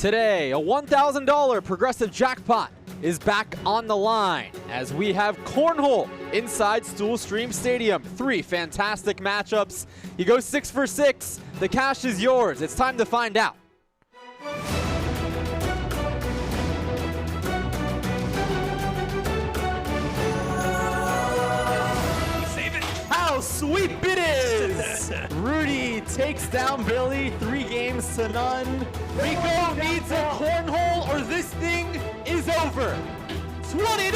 Today, a $1,000 progressive jackpot is back on the line as we have Cornhole inside Stool Stadium. 3 fantastic matchups. You go 6 for 6. The cash is yours. It's time to find out. How sweet it is! Rudy takes down Billy, 3 games to none. Rico needs a cornhole or this thing is over. 20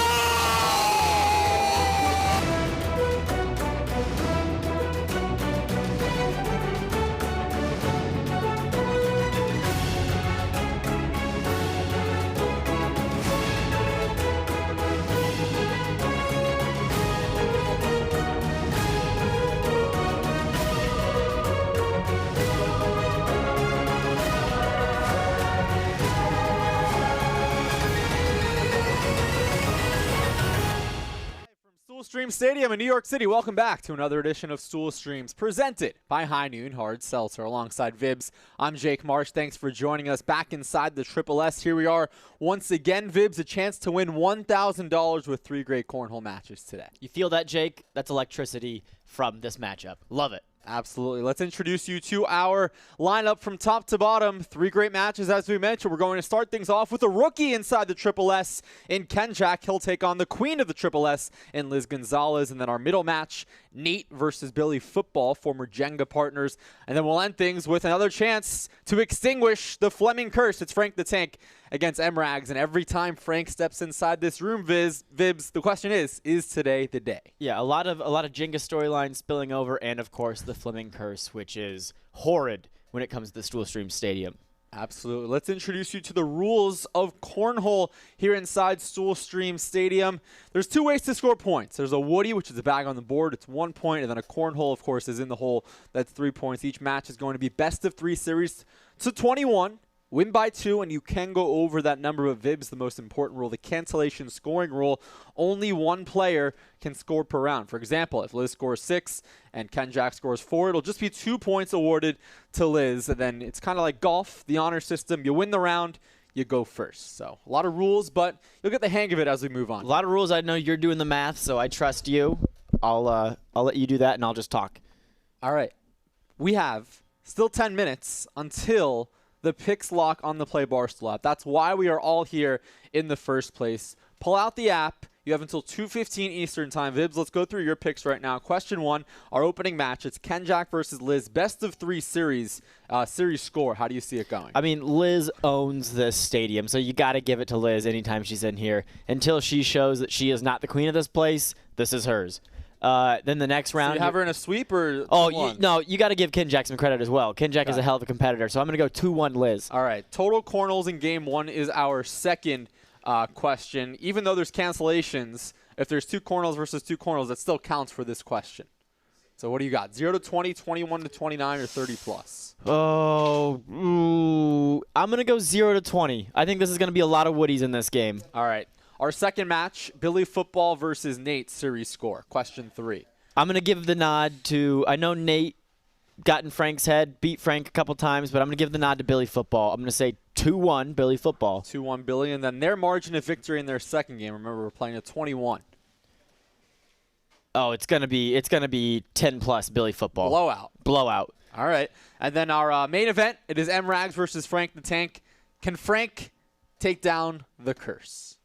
Stream Stadium in New York City. Welcome back to another edition of Stool Streams presented by High Noon Hard Seltzer. Alongside Vibs, I'm Jake Marsh. Thanks for joining us back inside the Triple S. Here we are once again. Vibs, a chance to win $1,000 with 3 great cornhole matches today. You feel that, Jake? That's electricity from this matchup. Love it. Absolutely. Let's introduce you to our lineup from top to bottom. 3 great matches, as we mentioned. We're going to start things off with a rookie inside the Triple S in Ken Jack. He'll take on the queen of the Triple S in Liz Gonzalez. And then our middle match, Nate versus Billy Football, former Jenga partners. And then we'll end things with another chance to extinguish the Fleming curse. It's Frank the Tank against MRAGs. And every time Frank steps inside this room, Vibs, the question is today the day? Yeah, a lot of Jenga storylines spilling over, and of course the Fleming curse, which is horrid when it comes to the Stool Stream Stadium. Absolutely. Let's introduce you to the rules of Cornhole here inside Stool Stream Stadium. There's 2 ways to score points. There's a Woody, which is a bag on the board. It's 1 point. And then a Cornhole, of course, is in the hole. That's 3 points. Each match is going to be best of 3 series to 21. Win by 2, and you can go over that number of Vibs. The most important rule, the cancellation scoring rule. Only 1 player can score per round. For example, if Liz scores 6 and Ken Jack scores 4, it'll just be 2 points awarded to Liz. And then it's kind of like golf, the honor system. You win the round, you go first. So a lot of rules, but you'll get the hang of it as we move on. A lot of rules. I know you're doing the math, so I trust you. I'll let you do that, and I'll just talk. All right. We have still 10 minutes until the picks lock on the Play Barstool app. That's why we are all here in the first place. Pull out the app. You have until 2:15 Eastern time. Vibs, let's go through your picks right now. Question 1, our opening match. It's Ken Jack versus Liz. Best of 3 series score. How do you see it going? I mean, Liz owns this stadium, so you got to give it to Liz anytime she's in here. Until she shows that she is not the queen of this place, this is hers. Then the next round. So you have her in a sweep or no, you got to give Ken Jack some credit as well. Ken Jack is a hell of a competitor, so I'm going to go 2-1 Liz. All right. Total cornholes in game 1 is our second question. Even though there's cancellations, if there's 2 cornholes versus 2 cornholes, that still counts for this question. So what do you got? 0 to 20, 21 to 29, or 30 plus? I'm going to go 0 to 20. I think this is going to be a lot of Woodies in this game. All right. Our second match, Billy Football versus Nate, series score. Question 3. I'm going to give the nod to, I know Nate got in Frank's head, beat Frank a couple times, but I'm going to give the nod to Billy Football. I'm going to say 2-1 Billy Football. 2-1 Billy, and then their margin of victory in their second game. Remember, we're playing at 21. Oh, it's going to be 10-plus Billy Football. Blowout. All right. And then our main event, it is MRAGs versus Frank the Tank. Can Frank take down the curse?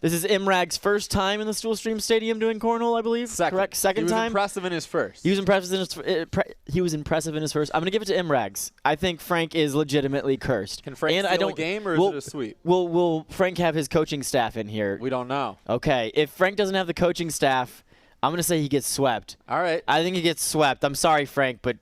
This is MRAG's first time in the Stool Stream Stadium doing cornhole, I believe. Correct? Second time? He was impressive in his first. He was impressive in his first. I'm going to give it to MRAGs. I think Frank is legitimately cursed. Can Frank steal a game, or is it a sweep? Will Frank have his coaching staff in here? We don't know. Okay. If Frank doesn't have the coaching staff, I'm going to say he gets swept. All right. I think he gets swept. I'm sorry, Frank, but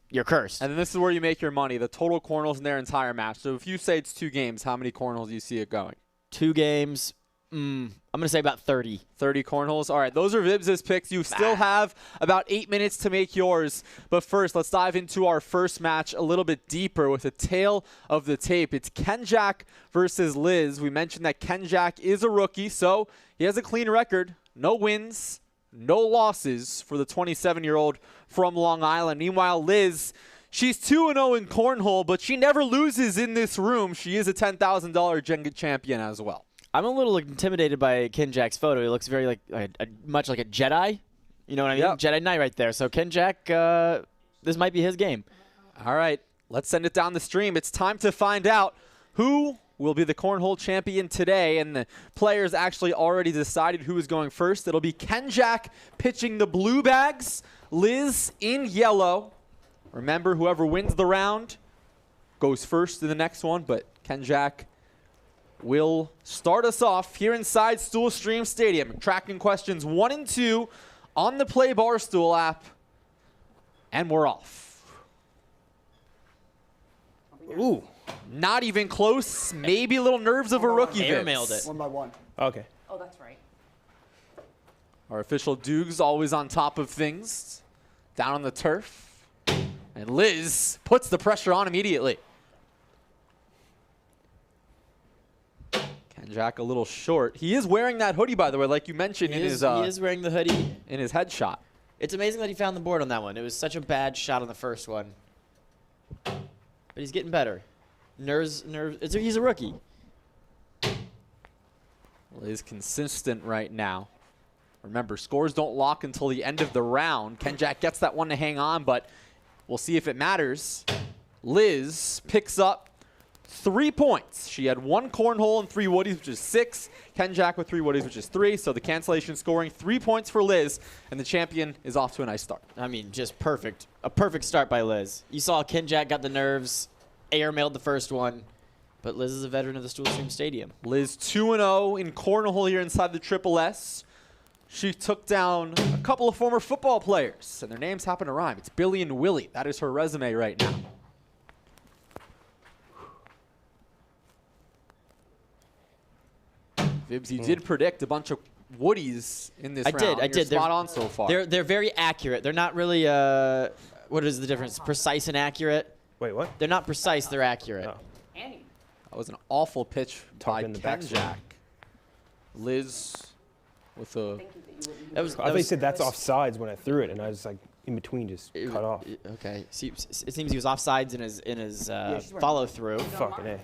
you're cursed. And then this is where you make your money, the total cornholes in their entire match. So if you say it's 2 games, how many cornholes do you see it going? 2 games. I'm going to say about 30. 30 cornholes. All right, those are Vibs' picks. You still have about 8 minutes to make yours. But first, let's dive into our first match a little bit deeper with a tale of the tape. It's Ken Jack versus Liz. We mentioned that Ken Jack is a rookie, so he has a clean record. No wins, no losses for the 27-year-old from Long Island. Meanwhile, Liz, She's 2-0 in Cornhole, but she never loses in this room. She is a $10,000 Jenga champion as well. I'm a little intimidated by Ken Jack's photo. He looks very much like a Jedi. You know what I mean? Yep. Jedi Knight right there. So Ken Jack, this might be his game. All right, let's send it down the stream. It's time to find out who will be the Cornhole champion today, and the players actually already decided who is going first. It'll be Ken Jack pitching the blue bags, Liz in yellow. Remember, whoever wins the round goes first in the next one, but Ken Jack will start us off here inside Stool Stream Stadium. Tracking questions 1 and 2 on the Play Barstool app, and we're off. Ooh. Not even close. Maybe a little nerves of a rookie. Airmailed it. 1 by 1. Okay. Oh, that's right. Our official Dukes always on top of things. Down on the turf. And Liz puts the pressure on immediately. Ken Jack a little short. He is wearing that hoodie, by the way, like you mentioned He in is wearing the hoodie. his headshot. It's amazing that he found the board on that one. It was such a bad shot on the first one. But he's getting better. Nerves. He's a rookie. Liz consistent right now. Remember, scores don't lock until the end of the round. Ken Jack gets that one to hang on, but we'll see if it matters. Liz picks up 3 points. She had 1 cornhole and 3 woodies, which is 6. Ken Jack with 3 woodies, which is 3. So the cancellation scoring 3 points for Liz, and the champion is off to a nice start. I mean, just perfect. A perfect start by Liz. You saw Ken Jack got the nerves, airmailed the first one, but Liz is a veteran of the Stool Stream Stadium. Liz 2-0 in cornhole here inside the Triple S. She took down a couple of former football players, and their names happen to rhyme. It's Billy and Willie. That is her resume right now. Vibs, you did predict a bunch of woodies in this round. I did. You're spot on so far. They're very accurate. They're not really, what is the difference? Precise and accurate? Wait, what? They're not precise, they're accurate. Oh. Annie. That was an awful pitch by in the Ken backswing. Jack. Liz with a... Thank you that you wouldn't That was, I that thought he was, said that's offsides when I threw it, and I was like in between, just cut off. Okay. It seems he was offsides in his she's wearing- follow through. Fucking A.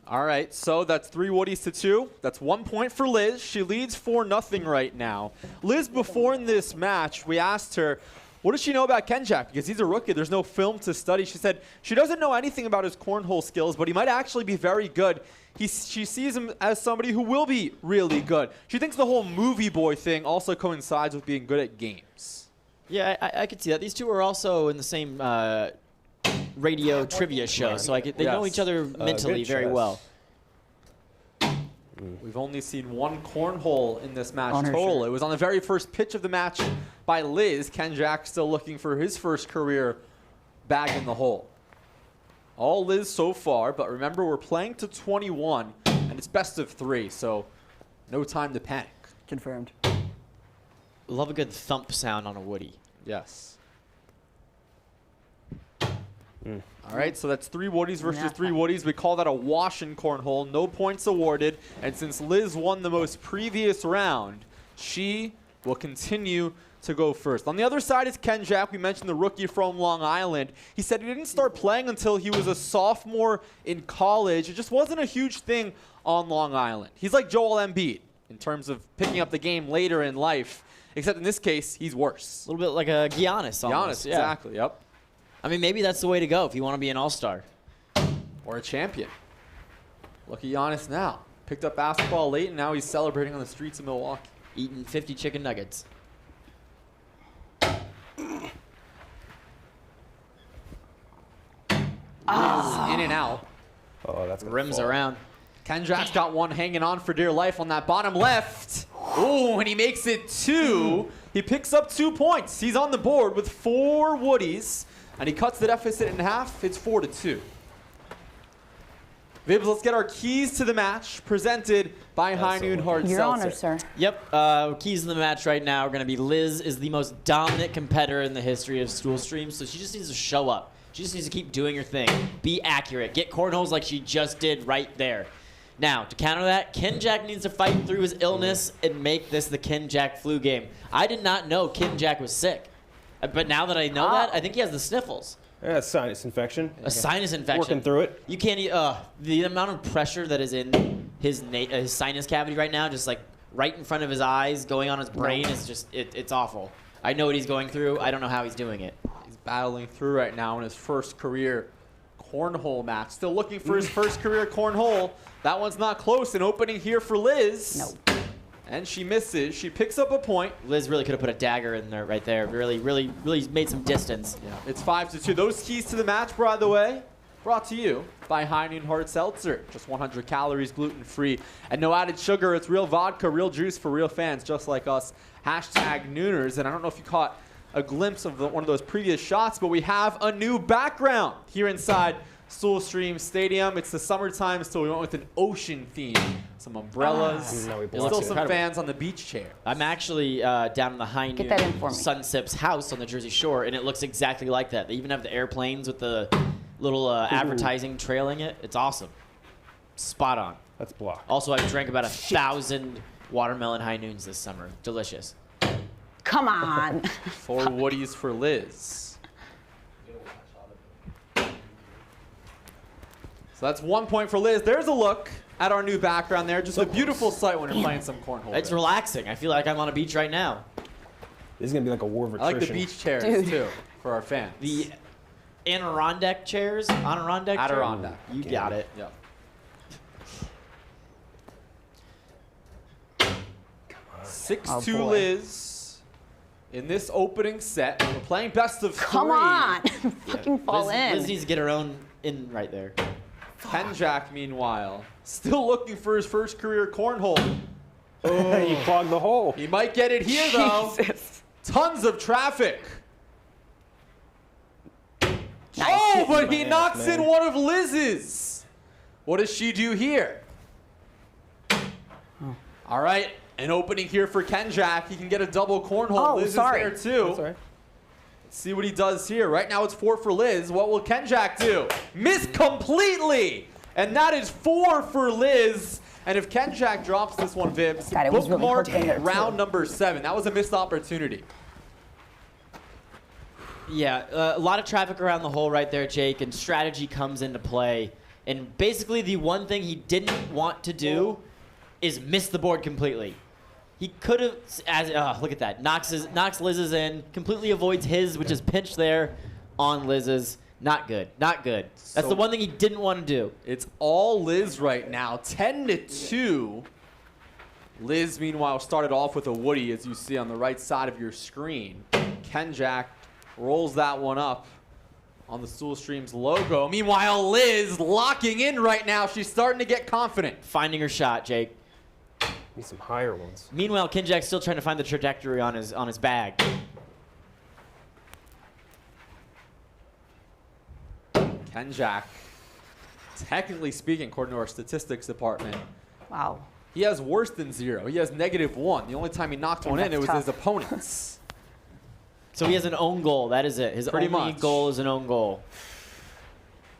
All right, so that's 3 woodies to 2. That's 1 point for Liz. She leads 4-0 right now. Liz, before in this match, we asked her, what does she know about Ken Jack? Because he's a rookie. There's no film to study. She said she doesn't know anything about his cornhole skills, but he might actually be very good. She sees him as somebody who will be really good. She thinks the whole movie boy thing also coincides with being good at games. Yeah, I could see that. These two are also in the same radio trivia show, so they know Yes. each other mentally good very chess. well. We've only seen 1 cornhole in this match On her total. shirt. It was on the very first pitch of the match by Liz. Ken Jack still looking for his first career bag in the hole. All Liz so far, but remember we're playing to 21, and it's best of 3, so no time to panic. Confirmed. Love a good thump sound on a woody. Yes. All right, so that's 3 woodies versus 3 woodies. We call that a wash in cornhole. No points awarded. And since Liz won the most previous round, she will continue to go first. On the other side is Ken Jack. We mentioned the rookie from Long Island. He said he didn't start playing until he was a sophomore in college. It just wasn't a huge thing on Long Island. He's like Joel Embiid in terms of picking up the game later in life, except in this case, he's worse. A little bit like a Giannis almost. Giannis, Yeah. exactly, yep. I mean, maybe that's the way to go if you want to be an all-star. Or a champion. Look at Giannis now. Picked up basketball late, and now he's celebrating on the streets of Milwaukee. Eating 50 chicken nuggets. In and out. Oh, that's gonna Rims fall. around. Ken Jack's got one hanging on for dear life on that bottom left. Ooh, and he makes it 2. He picks up 2 points. He's on the board with 4 woodies, and he cuts the deficit in half. It's 4-2. Vibs, let's get our keys to the match presented by High Noon Hard Your Seltzer. honor, sir. Yep, keys in the match right now are going to be Liz is the most dominant competitor in the history of Stool Stream, so she just needs to show up. She just needs to keep doing her thing. Be accurate. Get cornholes like she just did right there. Now, to counter that, Ken Jack needs to fight through his illness and make this the Ken Jack flu game. I did not know Ken Jack was sick. But now that I know that, I think he has the sniffles. Yeah, sinus infection. A sinus infection. Working through it. You can't. The amount of pressure that is in his sinus cavity right now, just like right in front of his eyes, going on his brain, is just it's awful. I know what he's going through. I don't know how he's doing it. He's battling through right now in his first career cornhole match. Still looking for his first career cornhole. That one's not close. An opening here for Liz. No. And she misses. She picks up a point. Liz really could have put a dagger in there right there. Really made some distance. Yeah, it's 5-2. Those keys to the match, by the way, brought to you by High Noon Hard Seltzer. Just 100 calories, gluten-free, and no added sugar. It's real vodka, real juice for real fans just like us. Hashtag Nooners. And I don't know if you caught a glimpse of one of those previous shots, but we have a new background here inside Stool Stream Stadium. It's the summertime, so we went with an ocean theme. Some umbrellas. No, we Still blocked some it. fans on the beach chair. I'm actually down in the High Get that in for Noon me. Sunsip's house on the Jersey Shore, and it looks exactly like that. They even have the airplanes with the little advertising trailing it. It's awesome. Spot on. That's blocked. Also, I've drank about 1,000 watermelon High Noons this summer. Delicious. Come on. 4 Woodies for Liz. So that's 1 point for Liz. There's a look at our new background there. Just a beautiful sight when you're playing some cornhole. It's relaxing. I feel like I'm on a beach right now. This is gonna be like a war of I like attrition. the beach chairs Dude. too for our fans. The Adirondack chairs. Adirondack. Adirondack. You got it. Yep. 6-2 Oh, boy. Liz in this opening set. We're playing best of 3. Come on. Fucking fall Liz, in. Liz needs to get her own in right there. Kenjack, meanwhile, still looking for his first career cornhole. You clogged the hole. He might get it here, though. Jesus. Tons of traffic. Nice. Oh, but he Man, knocks in man. one of Liz's. What does she do here? All right, an opening here for Kenjack. He can get a double cornhole. Oh, Liz sorry. is there, too. That's all right. Let's see what he does here. Right now it's 4 for Liz. What will Kenjack do? Miss completely. And that is 4 for Liz. And if Kenjack drops this one, Vibs, God, it was really bookmark hard there, round too. number 7. That was a missed opportunity. Yeah, a lot of traffic around the hole right there, Jake, and strategy comes into play. And basically the one thing he didn't want to do is miss the board completely. He could have, look at that, knocks Liz's in, completely avoids his, which is pinched there on Liz's. Not good, not good. That's So- the one thing he didn't want to do. It's all Liz right now, 10-2. Liz, meanwhile, started off with a Woody, as you see on the right side of your screen. Kenjack rolls that one up on the Stool Streams logo. Meanwhile, Liz locking in right now. She's starting to get confident. Finding her shot, Jake. Need some higher ones. Meanwhile, Kenjack's still trying to find the trajectory on his bag. Kenjack, technically speaking, according to our statistics department, Wow. he has worse than 0. He has -1. The only time he knocked one in, it That's was tough. his opponent's. So he has an own goal. That is it. His Pretty only much. goal is an own goal.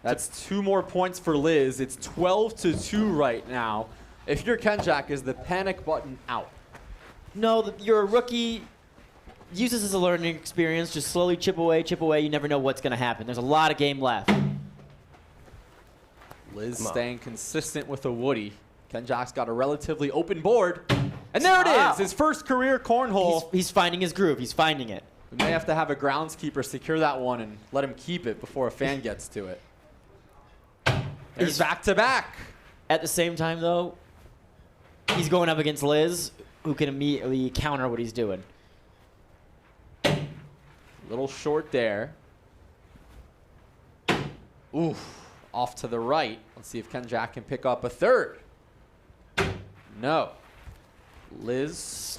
That's 2 more points for Liz. It's 12-2 right now. If you're Kenjack, is the panic button out? No, you're a rookie. Use this as a learning experience. Just slowly chip away, chip away. You never know what's going to happen. There's a lot of game left. Liz Come on. staying consistent with a Woody. Kenjack's got a relatively open board. And there it Wow. is, his first career cornhole. He's finding his groove. He's finding it. We may have to have a groundskeeper secure that one and let him keep it before a fan gets to it. There's He's- back-to-back. At the same time, though, he's going up against Liz, who can immediately counter what he's doing. Little short there. Oof. Off to the right. Let's see if Kenjack can pick up a third. No. Liz.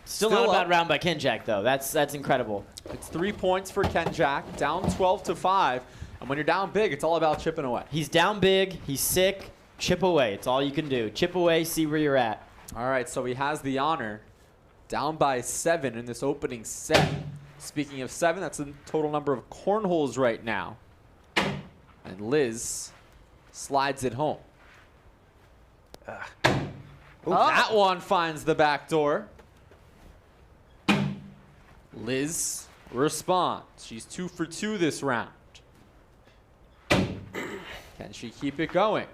Still not a Still bad up. round by Kenjack, though. That's incredible. It's 3 points for Kenjack. Down 12-5. And when you're down big, it's all about chipping away. He's down big. He's sick. Chip away. It's all you can do. Chip away, see where you're at. All right, so he has the honor. Down by 7 in this opening set. Speaking of 7, that's the total number of cornholes right now. And Liz slides it home. That one finds the back door. Liz responds. She's 2 for 2 this round. Can she keep it going?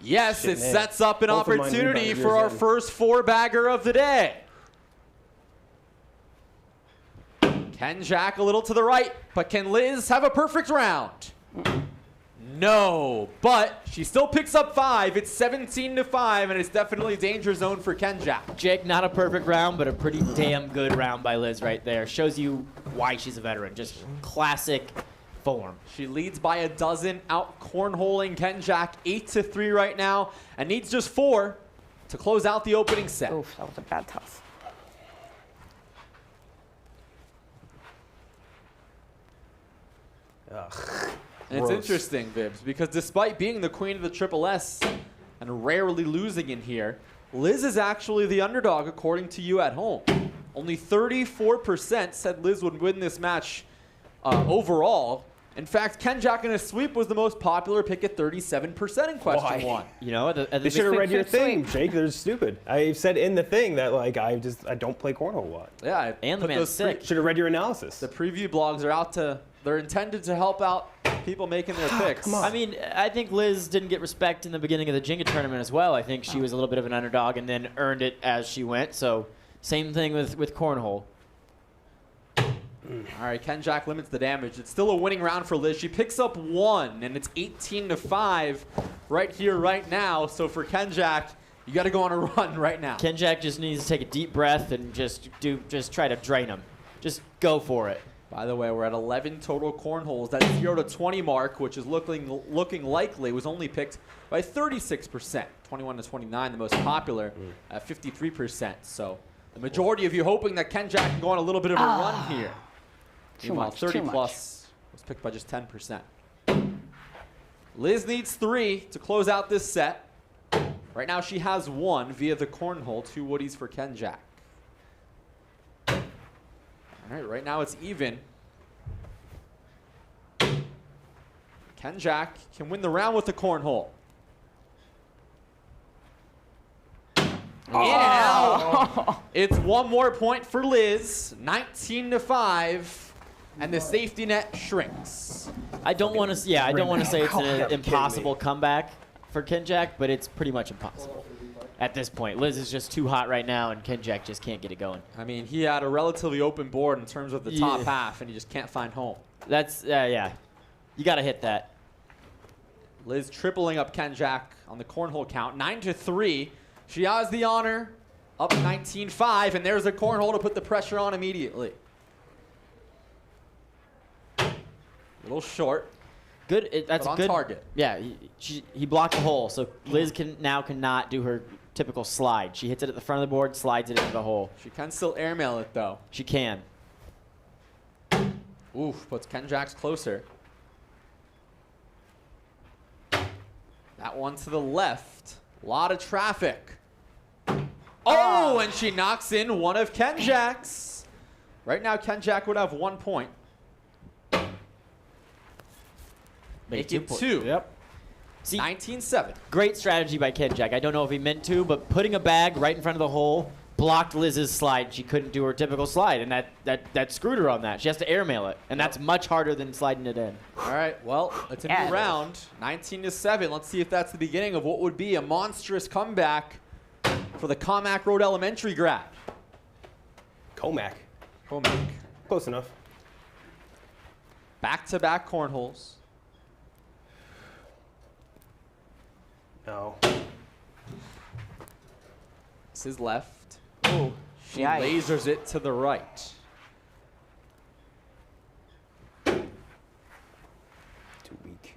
Yes, Shit, it man. sets up an Both of mine opportunity rebounded for yours our in. first 4-bagger of the day. Can Jack a little to the right, but can Liz have a perfect round? No, but she still picks up 5. It's 17-5, and it's definitely danger zone for Ken Jack. Jake, not a perfect round, but a pretty damn good round by Liz right there. Shows you why she's a veteran. Just classic form. She leads by a dozen, out cornholing Ken Jack 8-3 right now, and needs just 4 to close out the opening set. Oof, that was a bad toss. Ugh. And it's Gross. interesting, Vibs, because despite being the queen of the Triple S and rarely losing in here, Liz is actually the underdog according to you at home. Only 34% said Liz would win this match overall. In fact, Ken Jack in a sweep was the most popular pick at 37% in question Why? 1. You know, at the They should have read your Sweet. thing, Jake. They're stupid. I said in the thing that like I don't play cornhole a lot. Yeah, I And the put man's those sick. Should have read your analysis. The preview blogs are out to, they're intended to help out people making their picks. come on. I mean, I think Liz didn't get respect in the beginning of the Jenga tournament as well. I think she was a little bit of an underdog and then earned it as she went. So same thing with Cornhole. All right, Ken Jack limits the damage. It's still a winning round for Liz. She picks up 1, and it's 18-5 right here, right now. So for Ken Jack, you got to go on a run right now. Ken Jack just needs to take a deep breath and just try to drain him. Just go for it. By the way, we're at 11 total cornholes. That 0-20 mark, which is looking likely, was only picked by 36%. 21-29, the most popular, at 53%. So the majority of you hoping that Ken Jack can go on a little bit of a run here. Too Meanwhile, much, 30 too much. plus was picked by just 10%. Liz needs 3 to close out this set. Right now she has 1 via the cornhole, 2 woodies for Ken Jack. All right now it's even. Ken Jack can win the round with the cornhole. In and out. It's 1 more point for Liz, 19-5. And the safety net shrinks. I don't want to. Yeah, I don't want to say it's Oh, you an gotta be kidding impossible me. comeback for Ken Jack, but it's pretty much impossible at this point. Liz is just too hot right now, and Ken Jack just can't get it going. I mean, he had a relatively open board in terms of the top Yeah. half, and he just can't find home. That's yeah. You got to hit that. Liz tripling up Ken Jack on the cornhole count, 9-3. She has the honor, up 19-5, and there's a cornhole to put the pressure on immediately. A little short. Good. That's But a on good target. Yeah, he blocked the hole, so Liz cannot do her typical slide. She hits it at the front of the board, slides it into the hole. She can still airmail it, though. She can. Oof, puts Ken Jack's closer. That one to the left. A lot of traffic. Oh, and she knocks in one of Ken Jack's. Right now, Ken Jack would have 1 point. Make it 2. Yep. See, 19-7. great strategy by Ken Jack. I don't know if he meant to, but putting a bag right in front of the hole blocked Liz's slide. She couldn't do her typical slide, and that screwed her on that. She has to airmail it, and that's much harder than sliding it in. All right, well, it's a Yeah, it new is. round. 19-7. Let's see if that's the beginning of what would be a monstrous comeback for the Comac Road Elementary grad. Comac. Comac. Close enough. Back-to-back cornholes. No. This is left. Ooh. She Yikes. lasers it to the right. Too weak.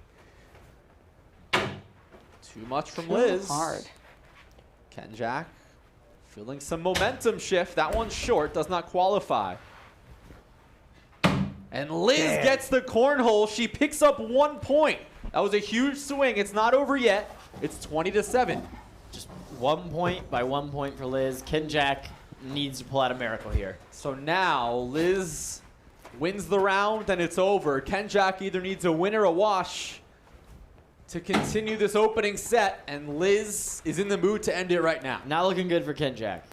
Too much from Too Liz. hard. Ken Jack feeling some momentum shift. That one's short, does not qualify. And Liz Damn. gets the cornhole. She picks up 1 point. That was a huge swing. It's not over yet. It's 20-7. Just 1 point by 1 point for Liz. Ken Jack needs to pull out a miracle here. So now Liz wins the round and it's over. Ken Jack either needs a win or a wash to continue this opening set, and Liz is in the mood to end it right now. Not looking good for Ken Jack.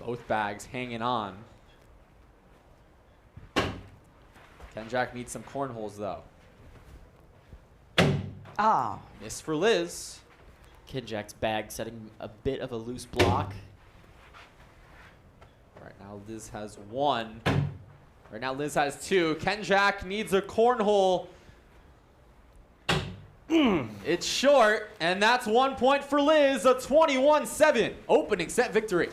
Both bags hanging on. Kenjack needs some cornholes, though. Oh. Miss for Liz. Kenjack's bag setting a bit of a loose block. Right now, Liz has 1. Right now, Liz has 2. Kenjack needs a cornhole. It's short, and that's 1 point for Liz. A 21-7 opening set victory.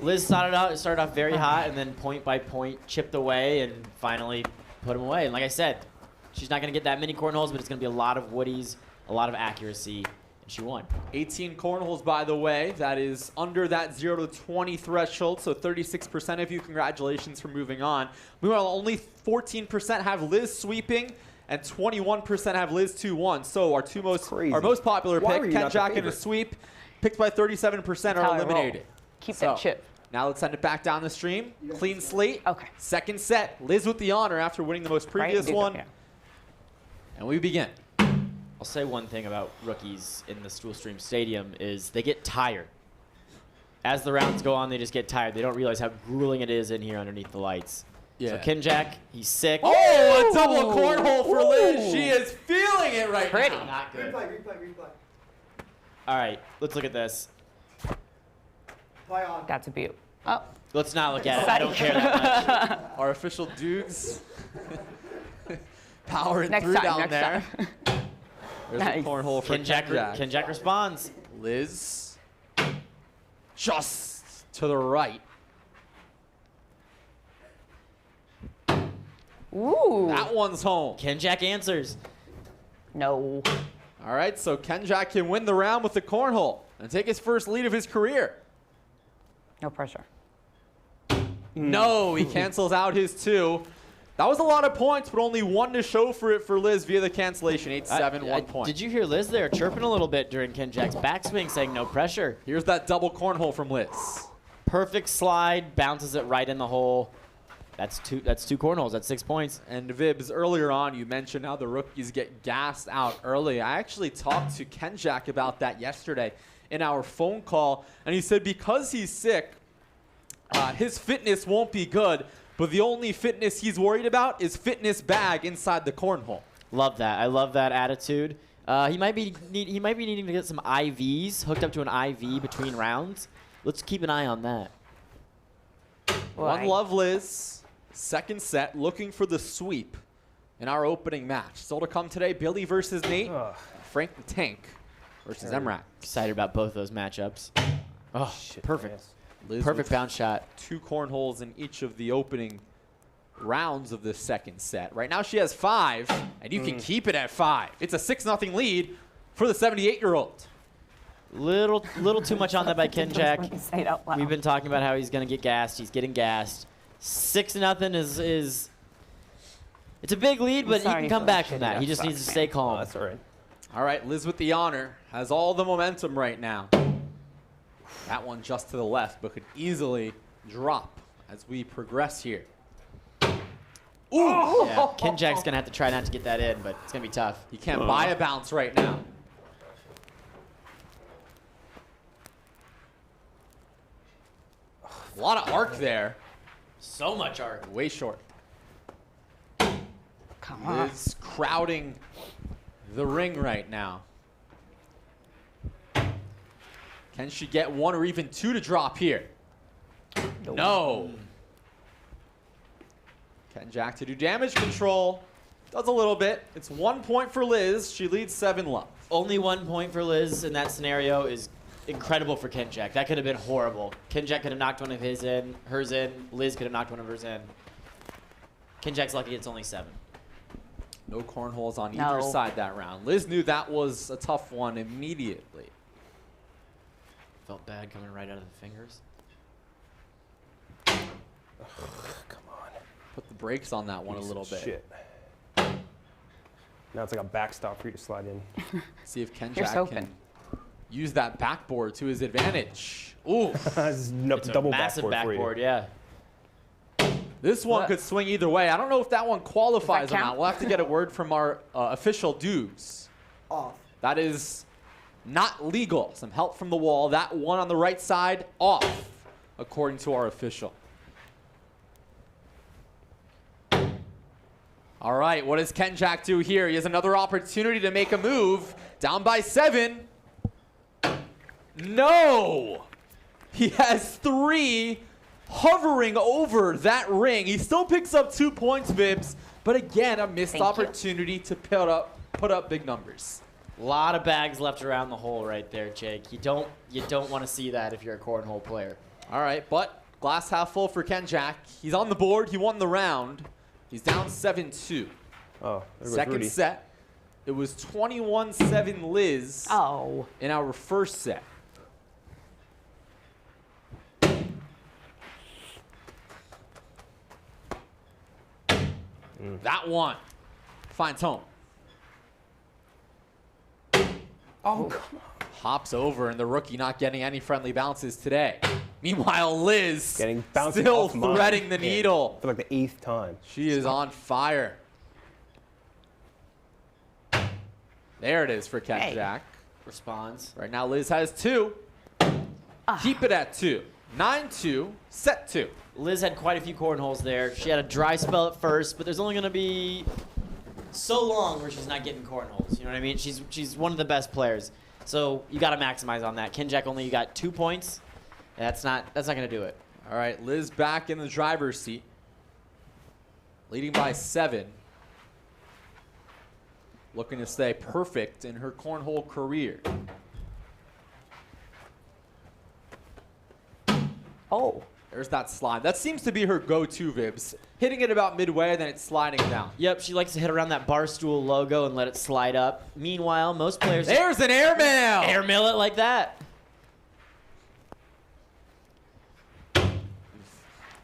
Liz started off very hot, and then point by point chipped away, and finally put him away. And like I said, she's not going to get that many cornholes, but it's going to be a lot of woodies, a lot of accuracy, and she won. 18 cornholes, by the way. That is under that 0 to 20 threshold, so 36% of you. Congratulations for moving on. Meanwhile, only 14% have Liz sweeping, and 21% have Liz 2-1. So our most popular Why pick, were you not the Kenjack in a favorite? sweep, picked by 37% how are I roll. eliminated. Keep So, that chip. Now let's send it back down the stream. Clean slate. Okay. Second set. Liz with the honor after winning the most previous Right? one. Yeah. And we begin. I'll say one thing about rookies in the Stool Stream Stadium is they get tired. As the rounds go on, they just get tired. They don't realize how grueling it is in here underneath the lights. Yeah. So Kenjack, he's sick. Oh, a double cornhole for Liz. She is feeling it right Pretty. now. Not good. Replay. All right, let's look at this. Play on. That's a beaut. Oh. Let's not look at it. I don't care that much. Our official Dukes powering Next through time, down next there. time. There's Nice. a cornhole for Kenjack. Kenjack responds. Liz just to the right. Ooh. That one's home. Kenjack answers. No. All right, so Kenjack can win the round with the cornhole and take his first lead of his career. No pressure. No, he cancels out his 2. That was a lot of points, but only 1 to show for it for Liz via the cancellation. 8-7, 1 point. Did you hear Liz there chirping a little bit during Kenjack's backswing, saying no pressure? Here's that double cornhole from Liz. Perfect slide, bounces it right in the hole. That's two cornholes. That's 6 points. And Vibs, earlier on, you mentioned how the rookies get gassed out early. I actually talked to Kenjack about that yesterday in our phone call, and he said because he's sick, his fitness won't be good, but the only fitness he's worried about is fitness bag inside the cornhole. Love that. I love that attitude. He might be needing to get some IVs hooked up to an IV between rounds. Let's keep an eye on that. One love, Liz. Second set, looking for the sweep in our opening match. Still to come today, Billy versus Nate, Frank the Tank versus Emrak. Excited about both those matchups. Oh, perfect. Liz Perfect with bounce shot. 2 cornholes in each of the opening rounds of the second set. Right now she has 5, and you can keep it at 5. It's a 6-0 lead for the 78-year-old. Little too much on that by Kenjack. Say it out loud. We've been talking about how he's going to get gassed. He's getting gassed. 6-0 is it's a big lead, but he sorry can you come feel back shitty. from that. He That just needs to sucks, stay man. calm. That's all right. All right, Liz with the honor has all the momentum right now. That one just to the left, but could easily drop as we progress here. Ooh! Yeah, Kenjack's going to have to try not to get that in, but it's going to be tough. He can't buy a bounce right now. A lot of arc there. So much arc. Way short. Come on. Liz crowding the ring right now. Can she get 1 or even 2 to drop here? No. Kenjack to do damage control. Does a little bit. It's 1 point for Liz. She leads 7-love. Only 1 point for Liz in that scenario is incredible for Kenjack. That could have been horrible. Kenjack could have knocked one of hers in. Liz could have knocked one of hers in. Kenjack's lucky it's only 7. No cornholes on No. either side that round. Liz knew that was a tough one immediately. Felt bad coming right out of the fingers. Come on. Put the brakes on that one a Piece little of bit. Shit. Now it's like a backstop for you to slide in. See if You're Kenjack soaking. can use that backboard to his advantage. Ooh. This is double Massive backboard for you. yeah. This one What? could swing either way. I don't know if that one qualifies or count? not. We'll have to get a word from our official dudes. Off. That is not legal. Some help from the wall. That one on the right side, off, according to our official. All right, what does Kenjack do here? He has another opportunity to make a move. Down by 7. No! He has 3 hovering over that ring. He still picks up 2 points, Vibs, but again, a missed opportunity to put up big numbers. A lot of bags left around the hole right there, Jake. You don't want to see that if you're a cornhole player. All right, but glass half full for Kenjack. He's on the board. He won the round. He's down 7-2. Oh, there goes Second Rudy. set, it was 21-7 Liz Oh. in our first set. That one finds home. Oh, come on. Hops over, and the rookie not getting any friendly bounces today. Meanwhile, Liz Getting bounced still off mine. threading the needle. For like the 8th time. She is on fire. There it is for Kenjack. Responds. Right now, Liz has 2. Keep it at 2. 9-2, set 2. Liz had quite a few cornholes there. She had a dry spell at first, but there's only going to be so long where she's not getting cornholes. You know what I mean? She's one of the best players. So you got to maximize on that. Kenjack only got 2 points. That's not going to do it. All right, Liz back in the driver's seat. Leading by 7. Looking to stay perfect in her cornhole career. Oh. There's that slide. That seems to be her go-to, Vibs. Hitting it about midway, then it's sliding down. Yep, she likes to hit around that Barstool logo and let it slide up. Meanwhile, most players There's an airmail! airmail it like that.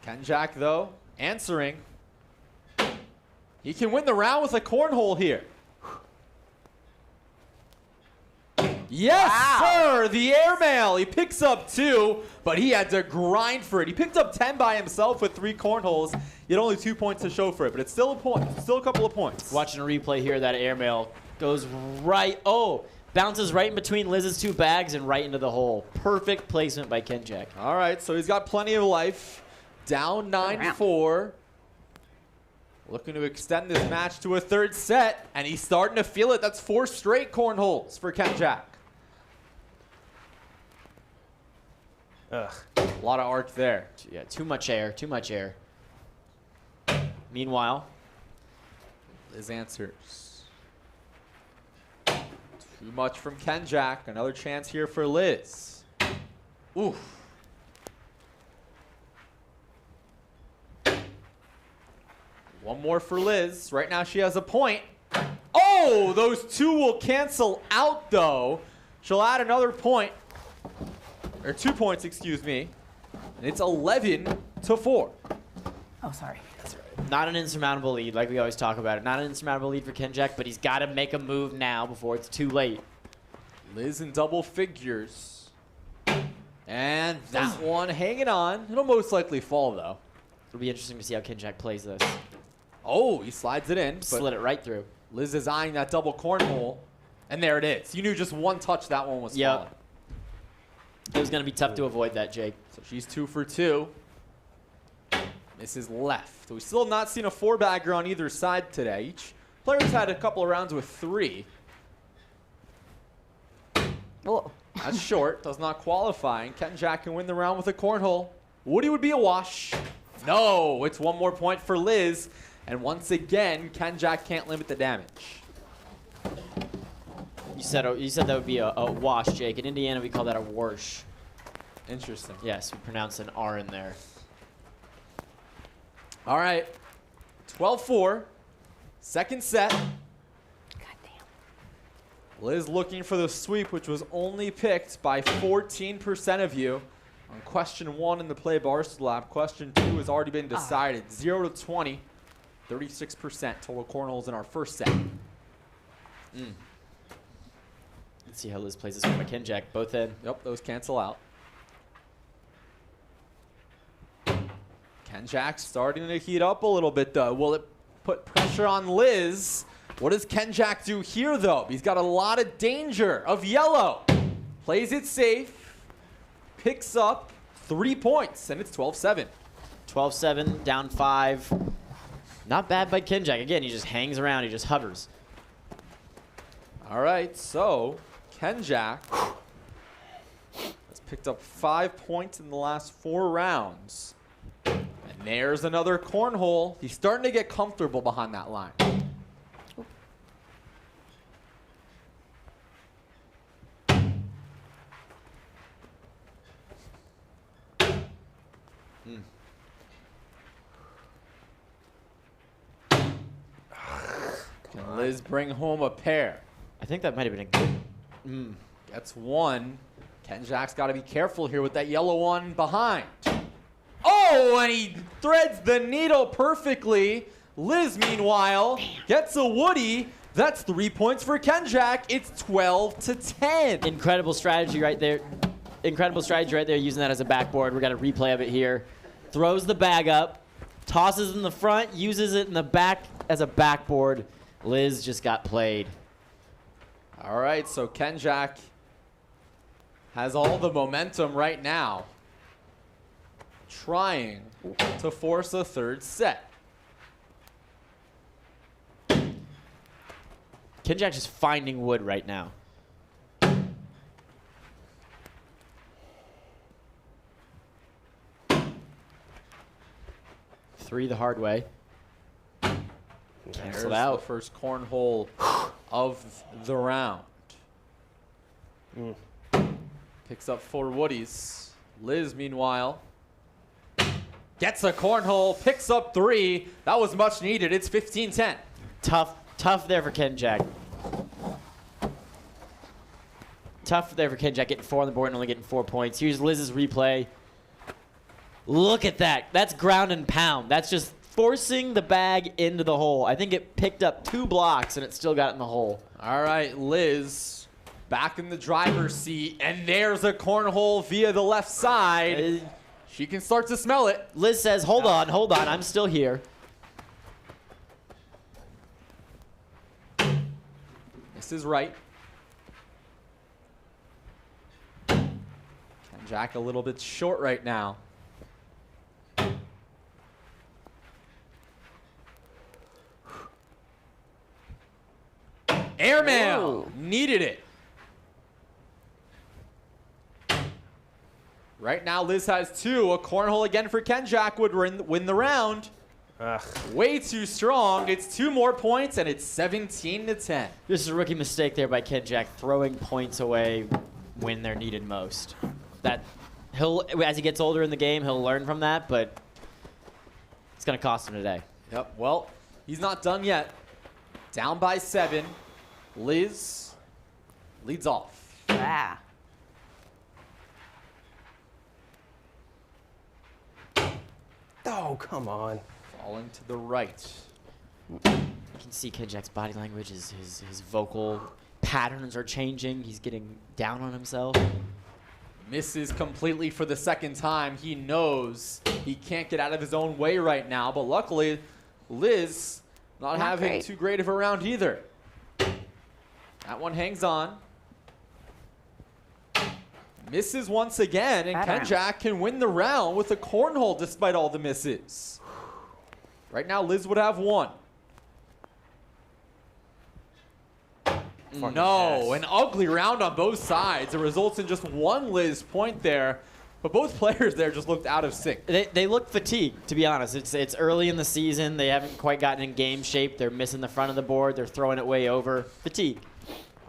Kenjack, though, answering. He can win the round with a cornhole here. Yes, sir! The airmail. He picks up 2, but he had to grind for it. He picked up 10 by himself with 3 cornholes. He had only 2 points to show for it, but it's still a point. Still a couple of points. Watching a replay here, that airmail goes right. Oh, bounces right in between Liz's 2 bags and right into the hole. Perfect placement by Kenjack. All right, so he's got plenty of life. Down 9-4. Looking to extend this match to a 3rd set, and he's starting to feel it. That's 4 straight cornholes for Kenjack. Ugh. A lot of arc there. Yeah, too much air, too much air. Meanwhile, Liz answers. Too much from Kenjack. Another chance here for Liz. Oof. One more for Liz. Right now she has a point. Oh, those 2 will cancel out, though. She'll add another point. Or 2 points, excuse me. And it's 11-4. Oh, sorry. not an insurmountable lead, like we always talk about it. Not an insurmountable lead for Kenjack, but he's got to make a move now before it's too late. Liz in double figures. And that one hanging on. It'll most likely fall, though. It'll be interesting to see how Kenjack plays this. Oh, he slides it in. But Slid it right through. Liz is eyeing that double cornhole. And there it is. You knew just one touch that one was falling. It was going to be tough to avoid that, Jake. So she's 2 for 2. Misses left. So we still have not seen a 4-bagger on either side today. Each player's had a couple of rounds with 3. Oh. That's short. Does not qualify. And Kenjack can win the round with a cornhole. Woody would be a wash. No, it's one more point for Liz. And once again, Kenjack can't limit the damage. You said that would be a wash, Jake. In Indiana, we call that a warsh. Interesting. Yes, we pronounce an R in there. All right. 12-4. Second set. Liz looking for the sweep, which was only picked by 14% of you on question 1 in the Play Barstool lab. Question 2 has already been decided. 0 to 20, 36% total cornholes in our first set. Let's see how Liz plays this one by Kenjack. Both in. Yep, those cancel out. Kenjack starting to heat up a little bit, though. Will it put pressure on Liz? What does Kenjack do here, though? He's got a lot of danger of yellow. plays it safe, picks up 3 points, and it's 12-7. 12-7, down 5. Not bad by Kenjack. Again, he just hangs around. He just hovers. All right, so Kenjack has picked up 5 points in the last 4 rounds. And there's another cornhole. He's starting to get comfortable behind that line. Can Liz bring home a pair? I think that might have been a good. Gets one. Kenjack's got to be careful here with that yellow one behind. Oh, and he threads the needle perfectly. Liz, meanwhile, gets a woody. That's 3 points for Kenjack. It's 12-10. Incredible strategy right there. Incredible strategy right there, using that as a backboard. We got a replay of it here. Throws the bag up, tosses in the front, uses it in the back as a backboard. Liz just got played. All right, so Kenjack has all the momentum right now, trying to force a third set. Kenjack just finding wood right now. Three the hard way. There's Cancel out. the first cornhole of the round. Picks up 4 woodies. Liz, meanwhile, gets a cornhole, picks up 3. That was much needed. It's 15-10. Tough there for Kenjack. Tough there for Kenjack, getting 4 on the board and only getting 4 points. Here's Liz's replay. Look at that. That's ground and pound. That's just forcing the bag into the hole. I think it picked up 2 blocks and it still got in the hole. All right, Liz back in the driver's seat, and there's a cornhole via the left side. She can start to smell it. Liz says, hold on, I'm still here. This is right. Kenjack a little bit short right now. Airmail. Whoa. Needed it. Right now, Liz has 2. A cornhole again for Kenjack would win the round. Ugh. Way too strong. It's 2 more points, and it's 17-10. This is a rookie mistake there by Kenjack, throwing points away when they're needed most. That as he gets older in the game, he'll learn from that, but it's going to cost him today. Yep, well, he's not done yet. Down by 7. Liz leads off. Ah. Oh, come on. Falling to the right. You can see Kenjack's body language, his vocal patterns are changing. He's getting down on himself. Misses completely for the second time. He knows he can't get out of his own way right now, but luckily, Liz not having great. too great of a round either. That one hangs on. Misses once again, and Bad round. Kenjack can win the round with a cornhole despite all the misses. Right now, Liz would have 1. Fucking No, ass. an ugly round on both sides. It results in just 1 Liz point there, but both players there just looked out of sync. They look fatigued, to be honest. It's early in the season. They haven't quite gotten in game shape. They're missing the front of the board. They're throwing it way over. Fatigue.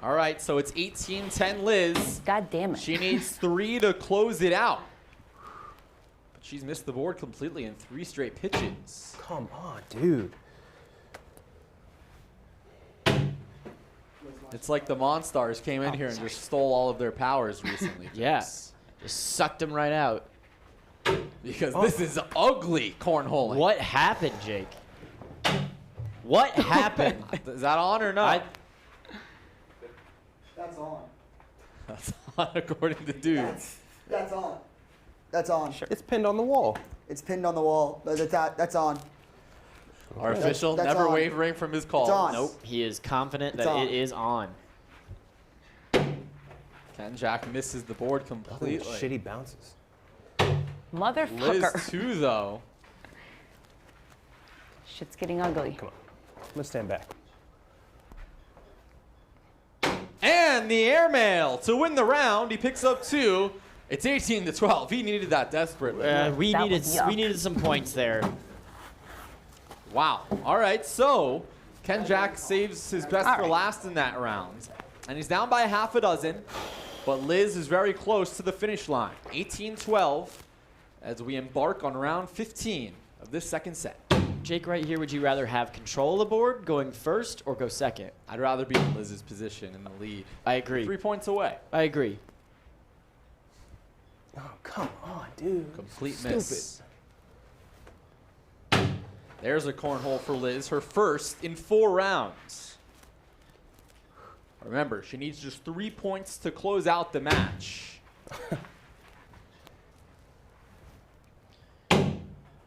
All right, so it's 18-10 Liz. God damn it. She needs 3 to close it out. But she's missed the board completely in 3 straight pitches. Come on, dude. It's like the Monstars came in here and just stole all of their powers recently. Yeah. folks. Just sucked them right out. Because this is ugly cornholing. What happened, Jake? What happened? Is that on or not? That's on. That's on according to Dude. That's on. That's on. It's pinned on the wall. It's pinned on the wall. That's on. Our official That's never on. wavering from his call. It's on. Nope. He is confident It's that on. it is on. Ken Jack misses the board Nothing but completely. shitty bounces. Motherfucker. Liz 2 though. Shit's getting ugly. Come on. I'm gonna stand back. And the airmail to win the round. He picks up 2. It's 18-12. He needed that desperately. We That needed was yuck. we needed some points there. Wow. All right, so Ken Jack saves his best All for right. last in that round. And he's down by half a dozen, but Liz is very close to the finish line. 18-12 as we embark on round 15 of this second set. Jake, right here, would you rather have control of the board going first or go second? I'd rather be in Liz's position in the lead. I agree. 3 points away. I agree. Oh, come on, dude. Complete Stupid. miss. There's a cornhole for Liz, her first in 4 rounds. Remember, she needs just 3 points to close out the match.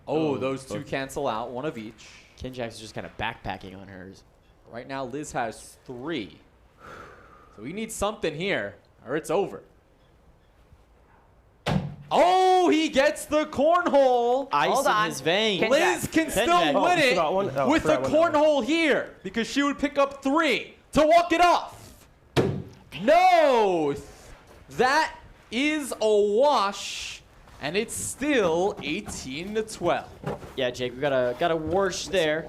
Oh, those 2 cancel out, 1 of each. Ken Jack's just kind of backpacking on hers. Right now, Liz has 3. So we need something here, or it's over. Oh, he gets the cornhole. Ice Hold in on. his veins. Ken Liz can Ken still Jack. win Oh, it forgot one. Oh, with the forgot one that cornhole here because she would pick up 3 to walk it off. No, that is a wash, and it's still 18-12. Yeah, Jake, we got a wash there.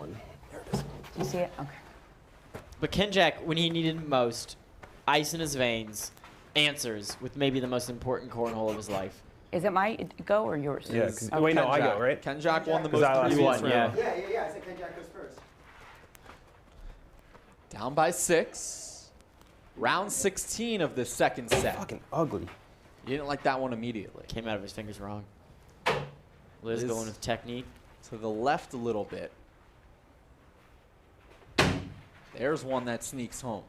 Do you see it? Okay. But Ken Jack, when he needed it most, ice in his veins, answers with maybe the most important cornhole of his life. Is it my go or yours? Yeah, 'cause- wait, no, I go, right? Ken Jack won the 'Cause most I lost previous one, round. yeah. Yeah. I said Ken Jack goes first. Down by 6. Round 16 of the second set. Fucking ugly. You didn't like that one immediately. Came out of his fingers wrong. Liz Liz- going with technique. To the left a little bit. There's one that sneaks home.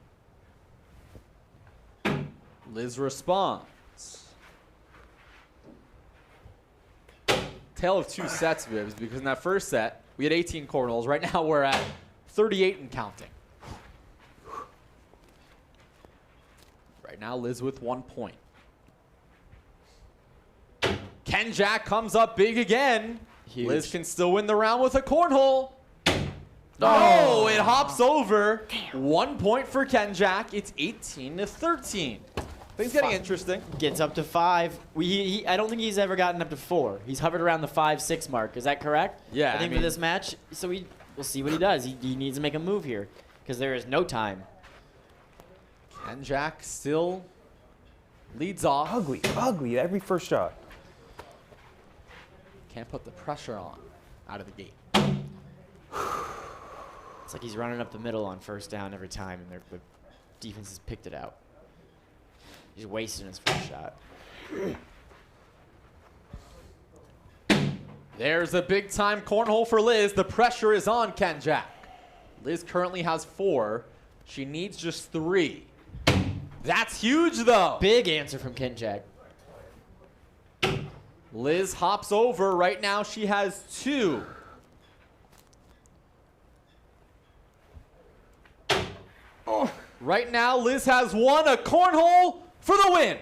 Liz responds. Tale of 2 sets, Vibs, because in that first set, we had 18 cornholes. Right now, we're at 38 and counting. Right now, Liz with 1 point. Ken Jack comes up big again. Huge. Liz can still win the round with a cornhole. No, it hops over. 1 point for Ken Jack. It's 18-13. Things getting interesting. Gets up to 5. I don't think he's ever gotten up to 4. He's hovered around the 5-6 mark. Is that correct? Yeah, I think I for mean- this match, so we'll see what he does. He needs to make a move here because there is no time. Ken Jack still leads off. Ugly. Every first shot. Can't put the pressure on out of the gate. It's like he's running up the middle on first down every time, and the defense has picked it out. He's wasting his first shot. There's a big time cornhole for Liz. The pressure is on Ken Jack. Liz currently has 4. She needs just 3. That's huge though. Big answer from Ken Jack. Liz hops over. Right now she has 2. Right now Liz has 1. A cornhole for the win.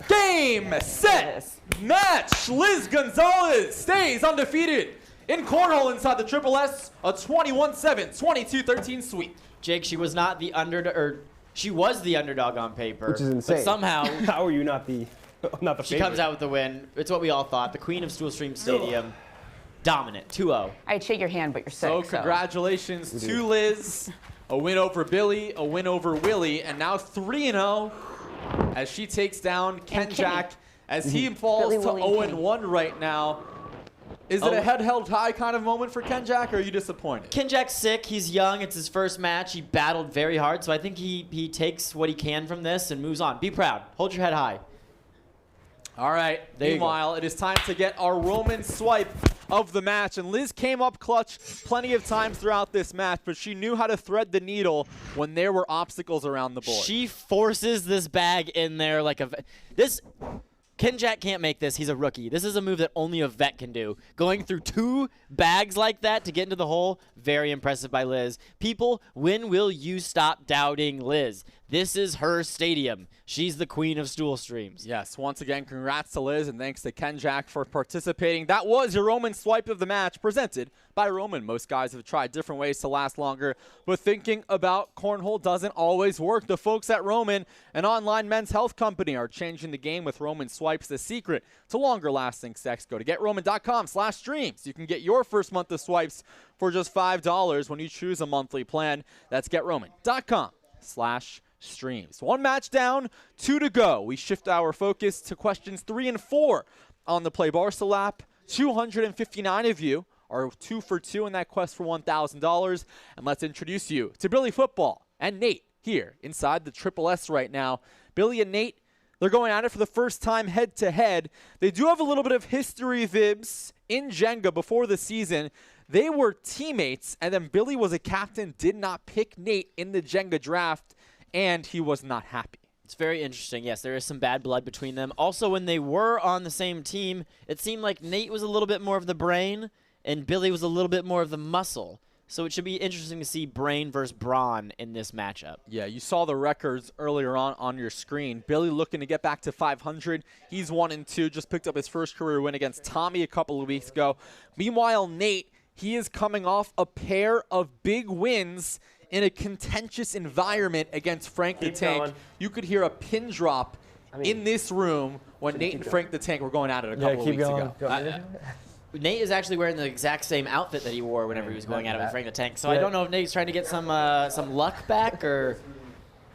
Game, set, match. Liz Gonzalez stays undefeated in cornhole inside the Triple S. A 21-7, 22-13 sweep. Jake, she was not the underdog, or she was the underdog on paper. Which is insane. But somehow How are you not the she comes out with the win. It's what we all thought. The queen of Stool Stream Stadium, dominant, 2-0. I'd shake your hand, but you're sick. So congratulations to Liz. A win over Billy, a win over Willie, and now 3-0 as she takes down Ken Kimmy. Jack as he falls Billy, to Willie, and 0-1 right now. Is it a head-held high kind of moment for Ken Jack, or are you disappointed? Ken Jack's sick. He's young. It's his first match. He battled very hard, so I think he takes what he can from this and moves on. Be proud. Hold your head high. All right. There you go. Meanwhile, it is time to get our Roman swipe of the match. And Liz came up clutch plenty of times throughout this match, but she knew how to thread the needle when there were obstacles around the board. She forces this bag in there like this. Ken Jack can't make this. He's a rookie. This is a move that only a vet can do. Going through 2 bags like that to get into the hole, Very impressive by Liz. People, when will you stop doubting Liz? This is her stadium. She's the queen of stool streams. Yes, once again, congrats to Liz, and thanks to Ken Jack for participating. That was your Roman swipe of the match, presented by Roman. Most guys have tried different ways to last longer, but thinking about cornhole doesn't always work. The folks at Roman, an online men's health company, are changing the game with Roman swipes. The secret to longer-lasting sex. Go to GetRoman.com/streams. You can get your first month of swipes for just $5 when you choose a monthly plan. That's GetRoman.com/streams. One match down, 2 to go. We shift our focus to questions 3 and 4 on the Play Barstool app. 259 of you are 2 for 2 in that quest for $1,000. And let's introduce you to Billy Football and Nate here inside the Triple S right now. Billy and Nate, they're going at it for the first time head-to-head. They do have a little bit of history, Vibs, in Jenga before the season. They were teammates, and then Billy was a captain, did not pick Nate in the Jenga draft, and he was not happy. It's very interesting. Yes, there is some bad blood between them. Also, when they were on the same team, it seemed like Nate was a little bit more of the brain, and Billy was a little bit more of the muscle. So it should be interesting to see brain versus brawn in this matchup. Yeah, you saw the records earlier on your screen. Billy looking to get back to 500. He's 1-2, just picked up his first career win against Tommy a couple of weeks ago. Meanwhile, Nate, he is coming off a pair of big wins in a contentious environment against Frank the Tank. Going. You could hear a pin drop in this room when Nate and Frank the Tank were going at it a couple of weeks ago. Nate is actually wearing the exact same outfit that he wore whenever he was going at it with Frank the Tank. So I don't know if Nate's trying to get some luck back or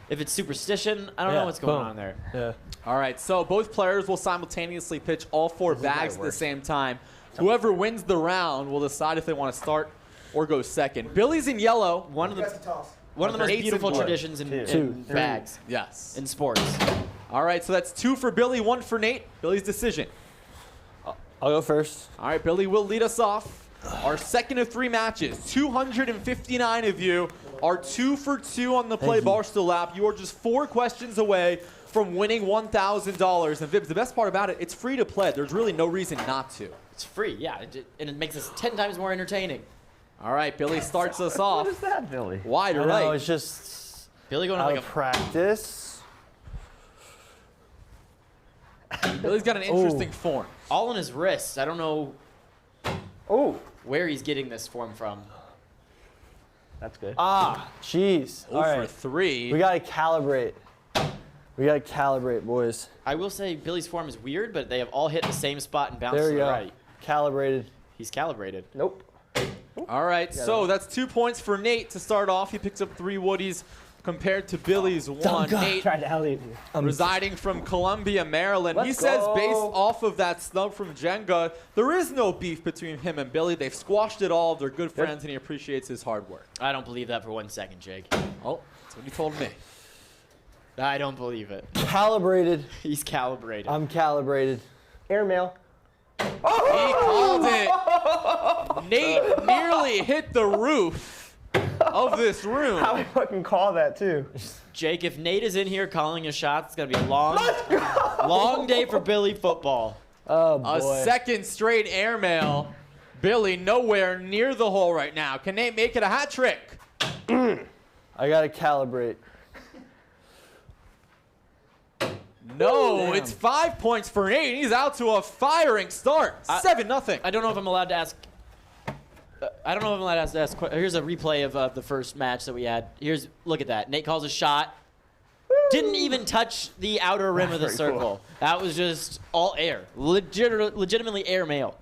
if it's superstition. I don't know what's going on there. Yeah. All right, so both players will simultaneously pitch all 4 bags at the same time. Whoever wins the round will decide if they want to start or go second. Billy's in yellow. One of the Okay. most Nate's beautiful in blue. traditions in bags Yes. in sports. All right, so that's 2 for Billy, 1 for Nate. Billy's decision. I'll go first. All right, Billy will lead us off. Our second of 3 matches. 259 of you are 2 for 2 on the Play Barstool app. You are just 4 questions away from winning $1,000. And Vibs, the best part about it, it's free to play. There's really no reason not to. It's free, yeah, and it makes us 10 times more entertaining. All right, Billy starts us off. What is that, Billy? Wide or I know, right? it's just Billy going to out like of a practice. Billy's got an interesting form. all on his wrist. I don't know Oh, where he's getting this form from. that's good. Jeez. 0 All for right. 3. We gotta calibrate. We gotta calibrate, boys. I will say Billy's form is weird, but they have all hit the same spot and bounced There to we the go. right. Calibrated. He's calibrated. Nope. All right, so that's 2 points for Nate to start off. He picks up 3 woodies compared to Billy's 1. Nate, Tried to alley you. residing from Columbia, Maryland. He Let's says go. based off of that snub from Jenga, there is no beef between him and Billy. They've squashed it all. They're good friends, and he appreciates his hard work. I don't believe that for 1 second, Jake. Oh, that's what he told me. I don't believe it. Calibrated. He's calibrated. I'm calibrated. Airmail. He called it. Nate nearly hit the roof of this room. How I fucking call that too? Jake, if Nate is in here calling his shots, it's going to be a long day for Billy football. Oh A boy. second straight airmail. Billy nowhere near the hole right now. Can Nate make it a hat trick? I gotta calibrate. No, it's 5 points for Nate. He's out to a firing start. 7-0. I don't know if I'm allowed to ask. I don't know if I'm allowed to ask. Here's a replay of the first match that we had. Look at that. Nate calls a shot. Didn't even touch the outer rim of the very circle. cool. That was just all air. Legitimately air mail.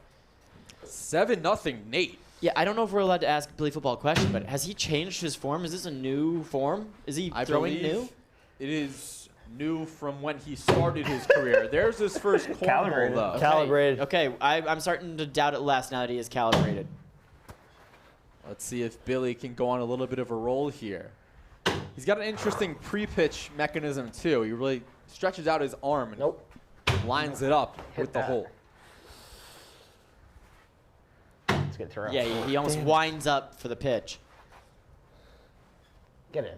7-0 Nate. Yeah, I don't know if we're allowed to ask Billy Football a question, but has he changed his form? Is this a new form? Is he I throwing believe new? it is new from when he started his career. There's his first cornhole, Calibrated. though. Calibrated. Okay, I'm starting to doubt it less now that he is calibrated. Let's see if Billy can go on a little bit of a roll here. He's got an interesting pre-pitch mechanism, too. He really stretches out his arm and Nope. lines it up with the that. hole. Let's get through. Yeah, he almost winds up for the pitch. Get in.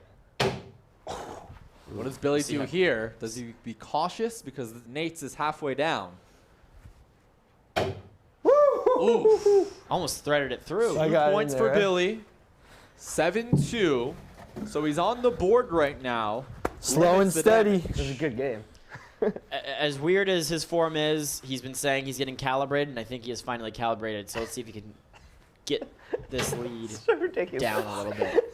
What does Billy do here? Does he be cautious? Because Nate's is halfway down. Ooh. Almost threaded it through. I 2 got it in points for there. Billy. 7-2. So he's on the board right now. Slow and Limits the steady. damage. This is a good game. As weird as his form is, he's been saying he's getting calibrated, and I think he is finally calibrated. So let's see if he can get this lead So ridiculous. down a little bit.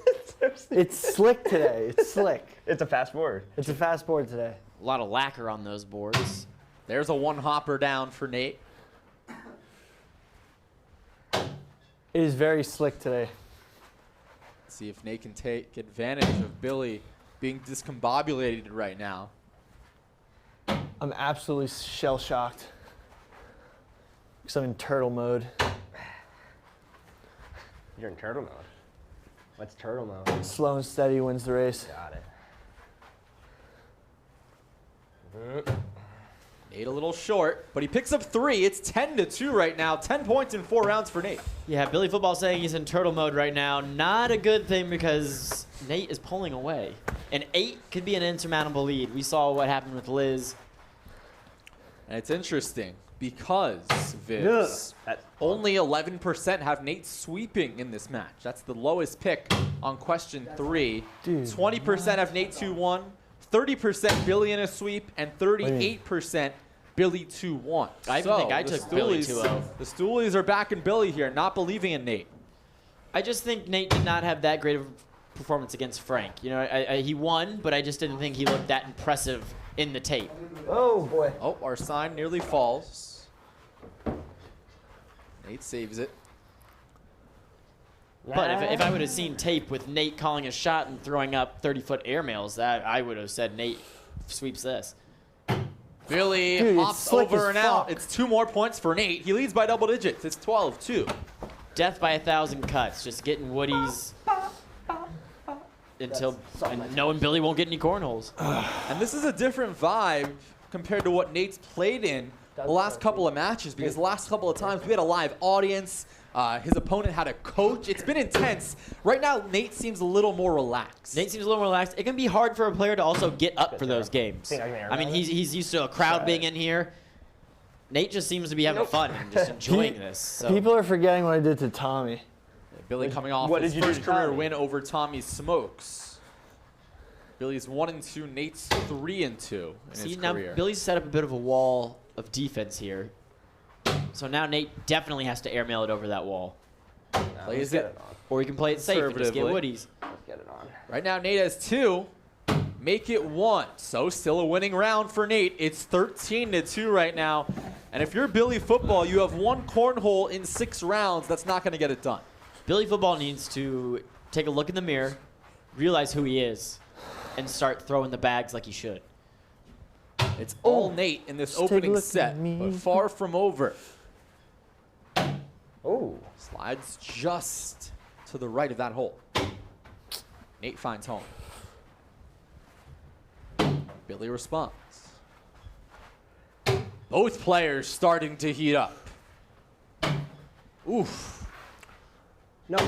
It's slick today. It's slick. It's a fast board. It's a fast board today. A lot of lacquer on those boards. There's a one hopper down for Nate. It is very slick today. See if Nate can take advantage of Billy being discombobulated right now. I'm absolutely shell shocked. Because I'm in turtle mode. You're in turtle mode. What's turtle mode? Slow and steady wins the race. Got it. Nate a little short, but he picks up 3. It's 10-2 right now. 10 points in 4 rounds for Nate. Yeah, Billy Football saying he's in turtle mode right now. Not a good thing because Nate is pulling away. And 8 could be an insurmountable lead. We saw what happened with Liz. And it's interesting because, Viz, only 11% have Nate sweeping in this match. That's the lowest pick on question 3. Dude. 20% have Nate 2-1, 30% Billy in a sweep, and 38% Billy 2-1. I even think I the took Billy Stoolies- 2-0. The Stoolies are backing Billy here, not believing in Nate. I just think Nate did not have that great of a performance against Frank. You know, he won, but I just didn't think he looked that impressive in the tape. Oh, boy. Oh, our sign nearly falls. Nate saves it. But if I would have seen tape with Nate calling a shot and throwing up 30-foot air mails, that I would have said Nate sweeps this. Billy Dude, it's hops slick over as and out. fuck. It's 2 more points for Nate. He leads by double digits. It's 12-2. Death by 1,000 cuts, just getting Woody's until and knowing Billy won't get any cornholes. And this is a different vibe compared to what Nate's played in the last couple of matches, because the last couple of times we had a live audience. His opponent had a coach. It's been intense. Right now, Nate seems a little more relaxed. Nate seems a little more relaxed. It can be hard for a player to also get up for those games. Think I can air I mean, that? he's used to a crowd being in here. Nate just seems to be having fun and just enjoying this. So. People are forgetting what I did to Tommy. Billy coming off What his did you do first to career Tommy? win over Tommy Smokes. Billy's 1-2. Nate's 3-2 in See, his now career. Billy's set up a bit of a wall of defense here. So now Nate definitely has to airmail it over that wall. Plays Let's get it. it on. Or he can play it safe and just get Conservatively. Woodies. Let's get it on. Right now, Nate has 2. Make it 1. So still a winning round for Nate. It's 13-2 right now. And if you're Billy Football, you have 1 cornhole in 6 rounds. That's not going to get it done. Billy Football needs to take a look in the mirror, realize who he is, and start throwing the bags like he should. It's all Nate in this Just take a opening look at set, me. but far from over. Oh. Slides just to the right of that hole. Nate finds home. Billy responds. Both players starting to heat up. Oof. No.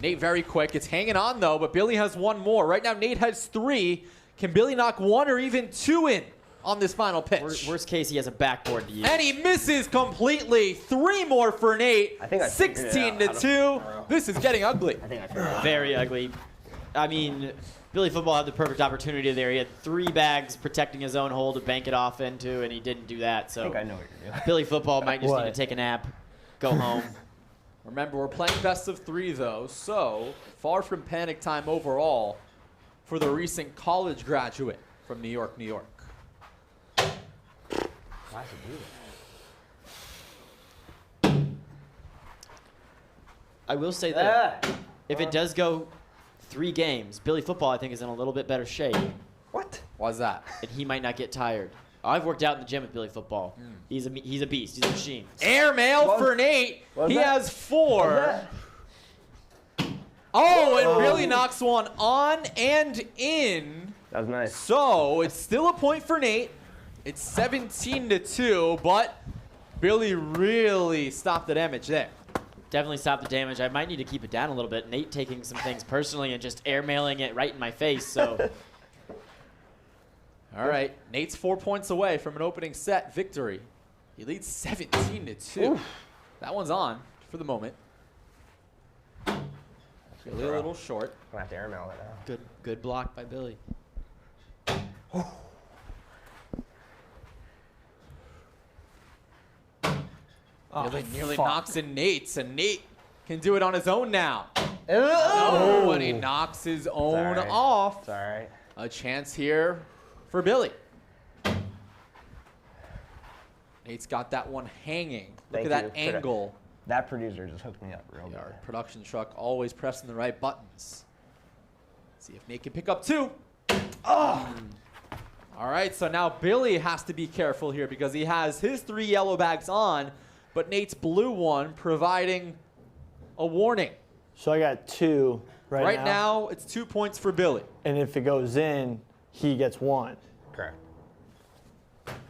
Nate very quick. It's hanging on, though, but Billy has 1 more. Right now, Nate has 3. Can Billy knock 1 or even 2 in on this final pitch? Worst case, he has a backboard to use. And he misses completely. 3 more for Nate. I think I figured it out. 16-2. This is getting ugly. I think I figured it out. Very ugly. I mean, Billy Football had the perfect opportunity there. He had 3 bags protecting his own hole to bank it off into, and he didn't do that. I So think I know what you're doing. Billy Football might just need to What? take a nap, go home. Remember, we're playing best of 3, though, so far from panic time overall for the recent college graduate from New York, New York. Why should you do that? I will say that if it does go 3 games, Billy Football, I think, is in a little bit better shape, What? Why's that? and he might not get tired. I've worked out in the gym with Billy Football. He's a beast. He's a machine. Airmail What? for Nate. What was He that? has 4. Oh, and Billy knocks 1 on and in. That was nice. So it's still a point for Nate. It's 17-2, but Billy really stopped the damage there. Definitely stop the damage. I might need to keep it down a little bit. Nate taking some things personally and just airmailing it right in my face. So All right, Nate's 4 points away from an opening set victory. He leads 17-2. That one's on for the moment. Billy a little short. I'm gonna have to airmail it now. Good block by Billy. Billy nearly knocks in Nate's, and Nate can do it on his own now. Oh, but he knocks his own Sorry. off. It's all right. A chance here for Billy. Nate's got that one hanging. Look Thank at that you for that. angle. That producer just hooked me up real Yeah, good. our production truck always pressing the right buttons. See if Nate can pick up two. Oh! All right, so now Billy has to be careful here because he has his 3 yellow bags on, but Nate's blue one providing a warning. So I got 2 Right now, it's 2 points for Billy. And if it goes in, he gets 1. Correct.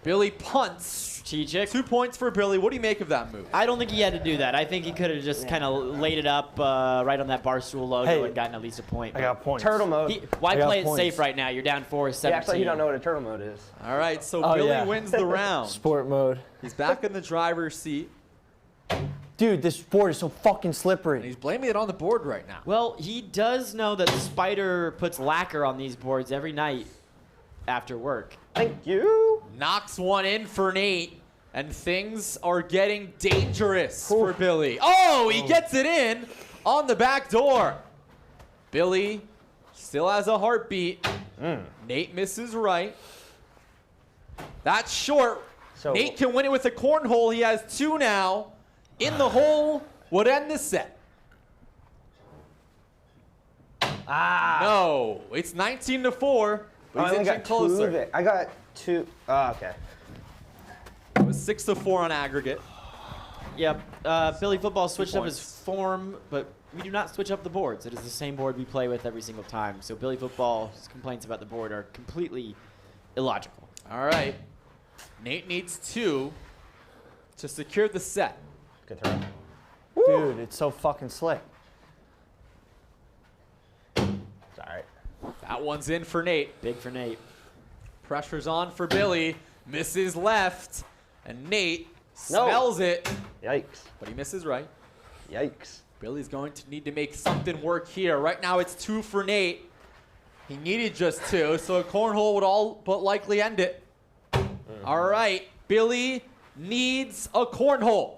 Billy punts. Strategic. 2 points for Billy. What do you make of that move? I don't think he had to do that. I think he could have just kind of laid it up right on that Barstool logo Hey, and gotten at least a point. I got points. Turtle mode. Why I got play it points. safe right now? You're down 4-17. Yeah, actually, you don't know what a turtle mode is. All right, so Oh, Billy yeah. wins the round. Sport mode. He's back in the driver's seat, Dude, this board is so fucking and slippery. he's blaming it on the board right now. Well, he does know that Spider puts lacquer on these boards every night after work. Thank you. Knocks one in for Nate, and things are getting dangerous for Billy. Oh, he gets it in on the back door. Billy still has a heartbeat. Nate misses right. That's short. So Nate can win it with a cornhole. He has 2 now. In the hole would end the set. No, it's 19-4. But I he's only inching got 2 closer. there. I got 2. Oh, okay. It was 6-4 on aggregate. Yep. Billy Football switched up his form, but we do not switch up the boards. It is the same board we play with every single time. So Billy Football's complaints about the board are completely illogical. All right. Nate needs 2 to secure the set. Good throw. Dude, it's so fucking slick. It's all right. That one's in for Nate. Big for Nate. Pressure's on for Billy. Misses left. And Nate smells it, Yikes. but he misses right. Yikes. Billy's going to need to make something work here. Right now it's 2 for Nate. He needed just 2, so a cornhole would all but likely end it. All right, Billy needs a cornhole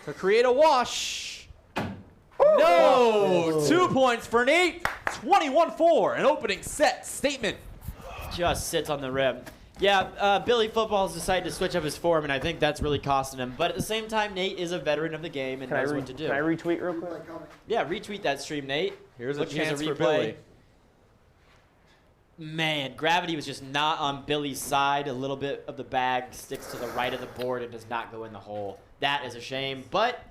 to create a wash. No! 2 points for Nate. 21-4, an opening set statement. Just sits on the rim. Yeah, Billy Football's decided to switch up his form, and I think that's really costing him. But at the same time, Nate is a veteran of the game and Can I, knows what to do. can I retweet real quick? Yeah, retweet that stream, Nate. Here's a Look, chance for replay. Billy. Man, gravity was just not on Billy's side. A little bit of the bag sticks to the right of the board and does not go in the hole. That is a shame, but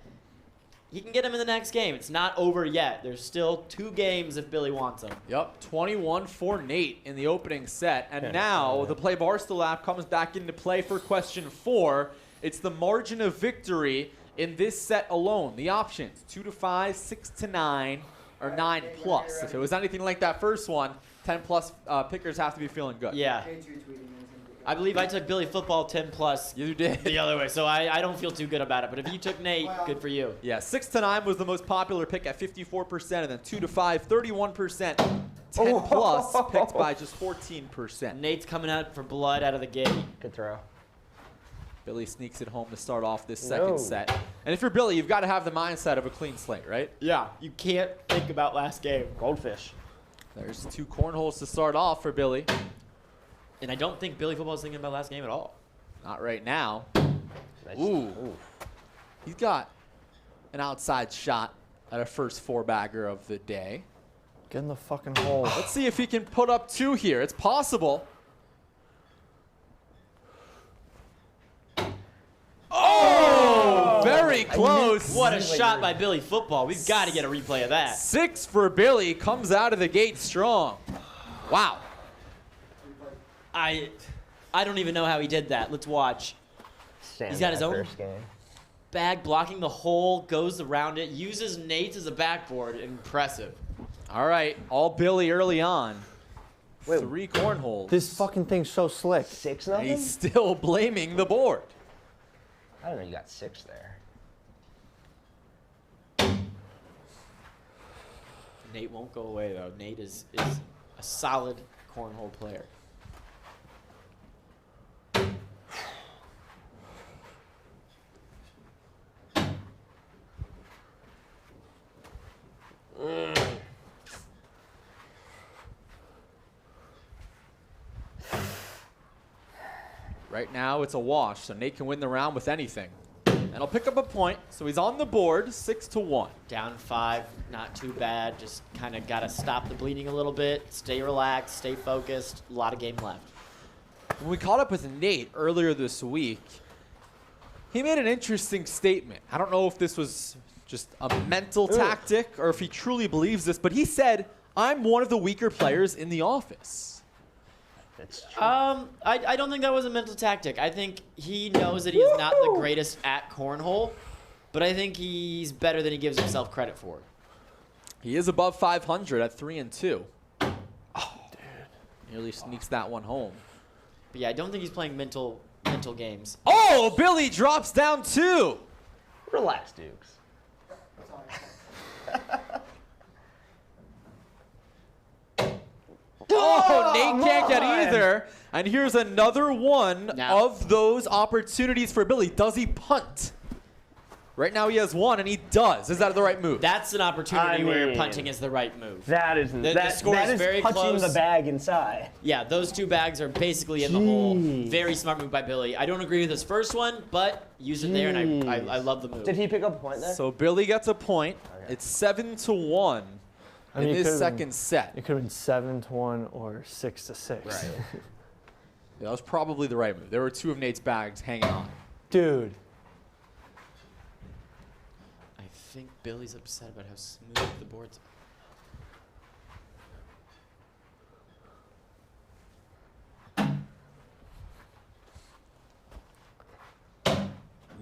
he can get him in the next game. It's not over yet. There's still 2 games if Billy wants them. Yep, 21 for Nate in the opening set. And now the Play Barstool app comes back into play for question 4. It's the margin of victory in this set alone. The options, 2-5, 6-9, or 9+. If it was anything like that first one, 10+ pickers have to be feeling good. Yeah. I believe I took Billy Football 10+. You did. The other way, so I don't feel too good about it. But if you took Nate, good for you. Yeah, 6-9 was the most popular pick at 54%, and then 2-5, 31%. 10+ picked by just 14%. Nate's coming out for blood out of the gate. Good throw. Billy sneaks it home to start off this second No. set. And if you're Billy, you've got to have the mindset of a clean slate, right? Yeah. You can't think about last game. Goldfish. There's 2 cornholes to start off for Billy. And I don't think Billy Football's thinking about last game at all. Not right now. Nice. Ooh. He's got an outside shot at a first 4-bagger of the day. Get in the fucking hole. Let's see if he can put up 2 here. It's possible. Oh, very close. What a shot by Billy Football. We've got to get a replay of that. 6 for Billy. Comes out of the gate strong. Wow. I don't even know how he did that. Let's watch. Stand He's got his that own- first game. Bag blocking the hole, goes around it, uses Nate's as a backboard. Impressive. All right. All Billy early on. Wait. 3 cornholes. This fucking thing's so slick. 6 And nothing? he's still blaming the board. I don't know. You got 6 there. Nate won't go away, though. Nate is a solid cornhole player. Right now, it's a wash, so Nate can win the round with anything. And he'll pick up a point, so he's on the board, 6-1. Down 5, not too bad. Just kind of got to stop the bleeding a little bit. Stay relaxed, stay focused. A lot of game left. When we caught up with Nate earlier this week, he made an interesting statement. I don't know if this was just a mental tactic or if he truly believes this, but he said, I'm one of the weaker players in the office. That's true. I don't think that was a mental tactic. I think he knows that he is not the greatest at cornhole, but I think he's better than he gives himself credit for. He is above 500 at 3-2. Oh, dude. Nearly sneaks that one home. But yeah, I don't think he's playing mental games. Oh, Billy drops down 2. Relax, Dukes. Oh, Nate can't get either. And here's another one Now- of those opportunities for Billy. Does he punt? Right now he has one, and he does. Is that the right move? That's an opportunity where mean, punting is the right move. That is The score that is is very punching close. the bag inside. Yeah, those two bags are basically in the hole. Jeez. Very smart move by Billy. I don't agree with his first one, but use it there, and I love the move. Did he pick up a point there? So Billy gets a point. Okay. It's 7-1 I mean, in it this could've second been- set. It could have been 7-1 or 6-6. Right. That was probably the right move. There were 2 of Nate's bags hanging on. Dude. I think Billy's upset about how smooth the boards are.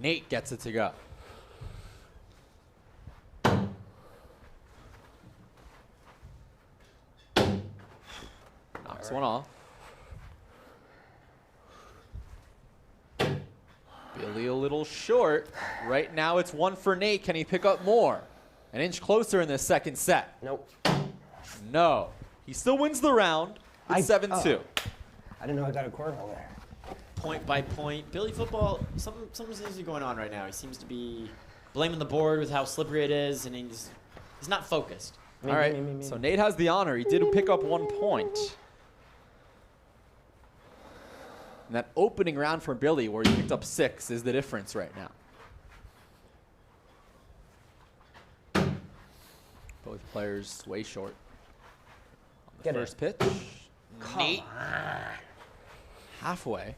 Nate gets it to go. Knocks one off. Billy a little short. Right now it's 1 for Nate. Can he pick up more? An inch closer in this second set. Nope. No. He still wins the round. It's 7-2. I didn't know I got a cornhole there. Point by point. Billy football, something seems to be going on right now. He seems to be blaming the board with how slippery it is, and he's not focused. All right. So Nate has the honor. He did pick up 1 point. And that opening round for Billy, where he picked up 6, is the difference right now. Both players way short. On the Get it. first pitch, Nate halfway.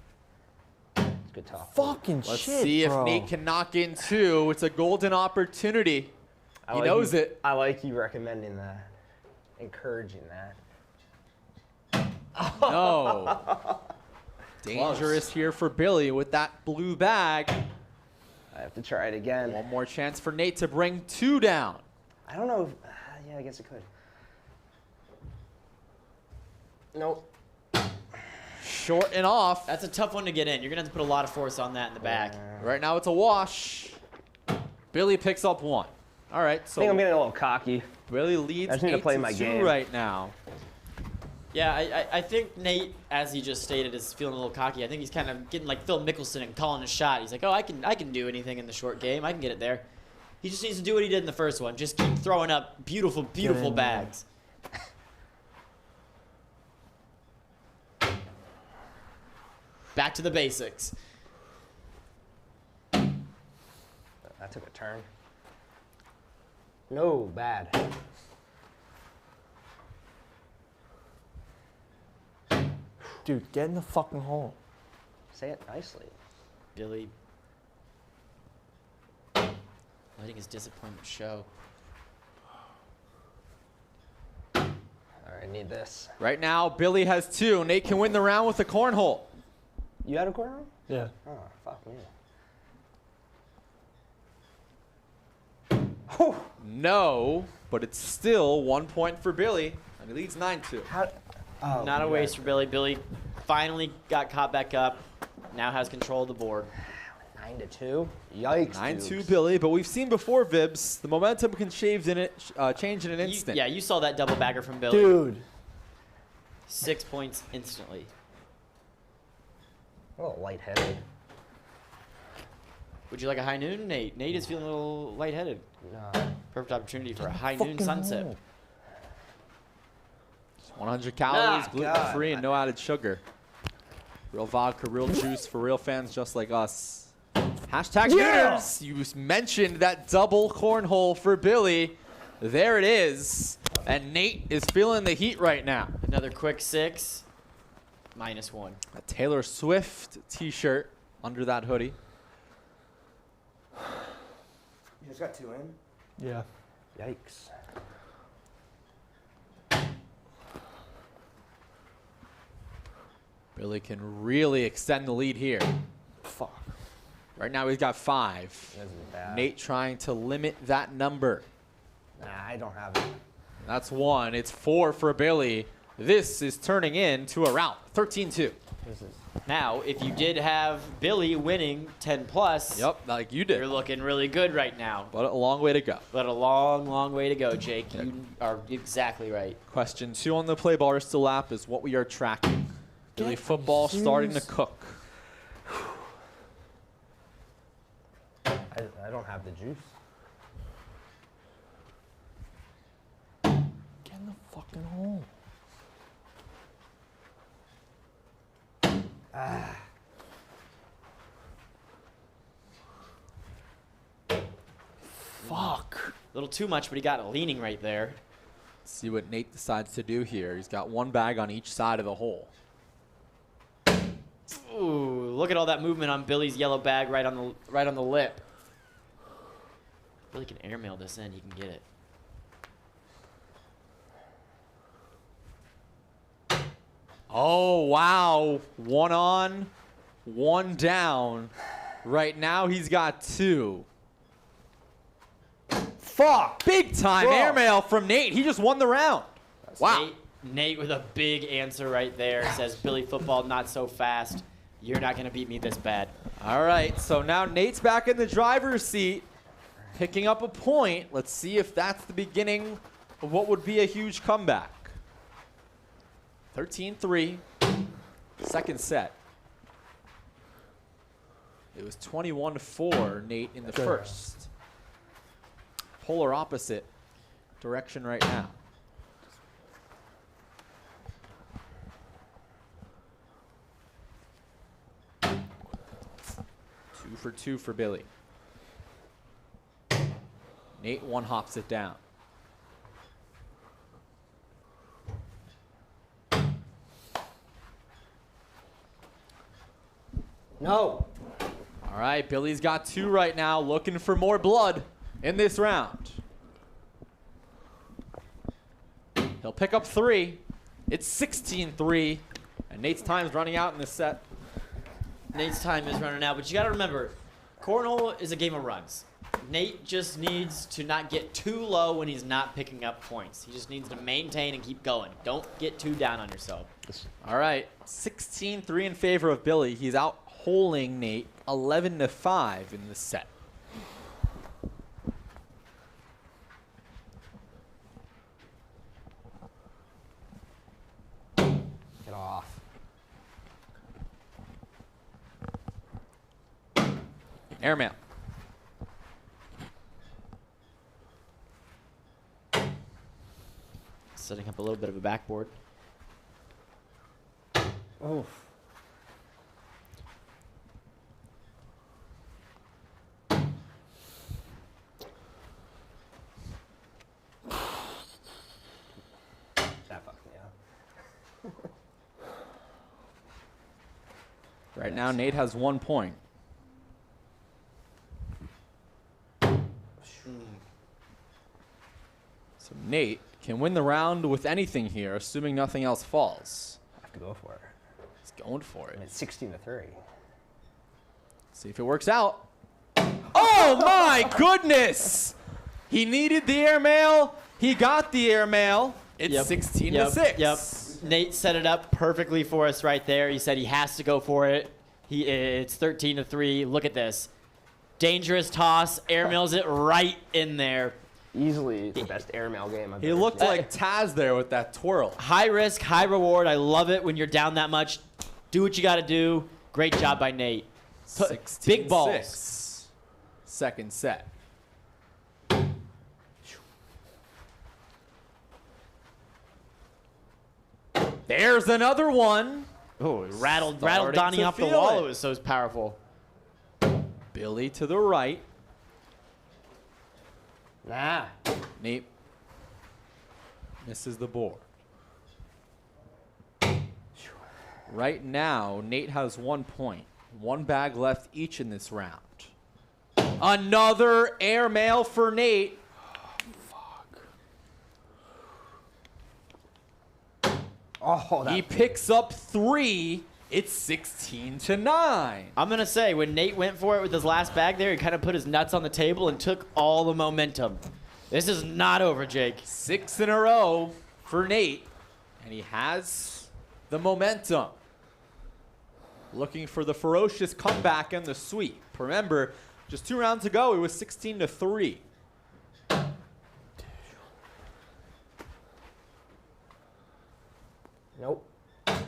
It's good talk. Fucking Let's shit, see bro. if Nate can knock in 2. It's a golden opportunity. He knows it. I like you recommending that, encouraging that. No. Dangerous here for Billy with that blue bag. I have to try it again. One more chance for Nate to bring 2 down. I don't know if, yeah, I guess it could. Nope. Short and off. That's a tough one to get in. You're gonna have to put a lot of force on that in the back. Right now it's a wash. Billy picks up 1. All right, I so think I'm getting a little cocky. Billy leads I just need to play 8-2 my game. right now. Yeah, I think Nate, as he just stated, is feeling a little cocky. I think he's kind of getting like Phil Mickelson and calling a shot. He's like, oh, I can do anything in the short game. I can get it there. He just needs to do what he did in the first one. Just keep throwing up beautiful, beautiful in there. bags. Back to the basics. That took a turn. No, bad. Dude, get in the fucking hole. Say it nicely. Billy letting his disappointment show. All right, I need this. Right now, Billy has 2. Nate can win the round with a cornhole. You had a cornhole? Yeah. Oh, fuck me. Oh, No, but it's still 1 point for Billy, and he leads 9-2. how? Oh, Not a you waste guys- for Billy. Billy finally got caught back up. Now has control of the board. 9-2. Yikes. 9-2 Dukes. Billy, but we've seen before, Vibs. The momentum can change in an instant. Yeah, you saw that double bagger from Billy. Dude. 6 points instantly. A little lightheaded. Would you like a high noon, Nate? Nate is feeling a little lightheaded. No. Perfect opportunity for a high noon Fucking sunset. hole. 100 calories, Ah, gluten-free, God. and no added sugar. Real vodka, real juice for real fans just like us. Hashtag winners. You mentioned that double cornhole for Billy. There it is. And Nate is feeling the heat right now. Another quick 6. -1. A Taylor Swift t-shirt under that hoodie. You just got 2 in. Yeah. Yikes. Billy can really extend the lead here. Fuck. Right now he's got 5. This is bad. Nate trying to limit that number. Nah, I don't have it. That's 1. It's 4 for Billy. This is turning into a rout. 13-2. This is. Now, if you did have Billy winning 10 plus, Yep, like you you're did. looking really good right now. But a long way to go. But a long, long way to go, Jake. You are exactly right. Question 2 on the play Barstool app is what we are tracking. Billy football starting to cook. I don't have the juice. Get in the fucking hole. Fuck. A little too much, but he got it leaning right there. See what Nate decides to do here. He's got 1 bag on each side of the hole. Ooh, look at all that movement on Billy's yellow bag right on the lip. Billy can airmail this in. He can get it. Oh, wow. 1 on, 1 down. Right now he's got 2. Fuck! Big time Bro. airmail from Nate. He just won the round. Wow. Nate with a big answer right there. Says, Billy football not so fast. You're not going to beat me this bad. All right, so now Nate's back in the driver's seat, picking up a point. Let's see if that's the beginning of what would be a huge comeback. 13-3, second set. It was 21-4, Nate, in the first. Polar opposite direction right now. Two for 2 for Billy. Nate 1-hops it down. No. All right, Billy's got 2 right now, looking for more blood in this round. He'll pick up 3. It's 16-3, and Nate's time's running out in this set. Nate's time is running out, but you got to remember, cornhole is a game of runs. Nate just needs to not get too low when he's not picking up points. He just needs to maintain and keep going. Don't get too down on yourself. All right, 16-3 in favor of Billy. He's out holing Nate 11-5 in this set. Get off. Airmail. Setting up a little bit of a backboard. Oh. That fucked me up. Right now, Nate has 1 point. So Nate can win the round with anything here, assuming nothing else falls. I have to go for it. He's going for it. And it's 16-3. See if it works out. Oh my goodness! He needed the airmail. He got the airmail. It's 16-6. Yep. Nate set it up perfectly for us right there. He said he has to go for it. It's 13-3. Look at this. Dangerous toss, airmails it right in there. Easily the best airmail game I've He ever looked seen. like Taz there with that twirl. High risk, high reward. I love it when you're down that much. Do what you got to do. Great job by Nate. Big balls. 16-6. Second set. There's another one. Oh, it rattled Starting Donnie to off the feel wall. it. It was so powerful. Billy to the right. Nah. Nate misses the board. Right now, Nate has 1 point. 1 bag left each in this round. Another airmail for Nate. Oh, He picks up 3. It's 16-9. I'm going to say, when Nate went for it with his last bag there, he kind of put his nuts on the table and took all the momentum. This is not over, Jake. 6 in a row for Nate. And he has the momentum. Looking for the ferocious comeback and the sweep. Remember, just 2 rounds ago, it was 16-3. Nope.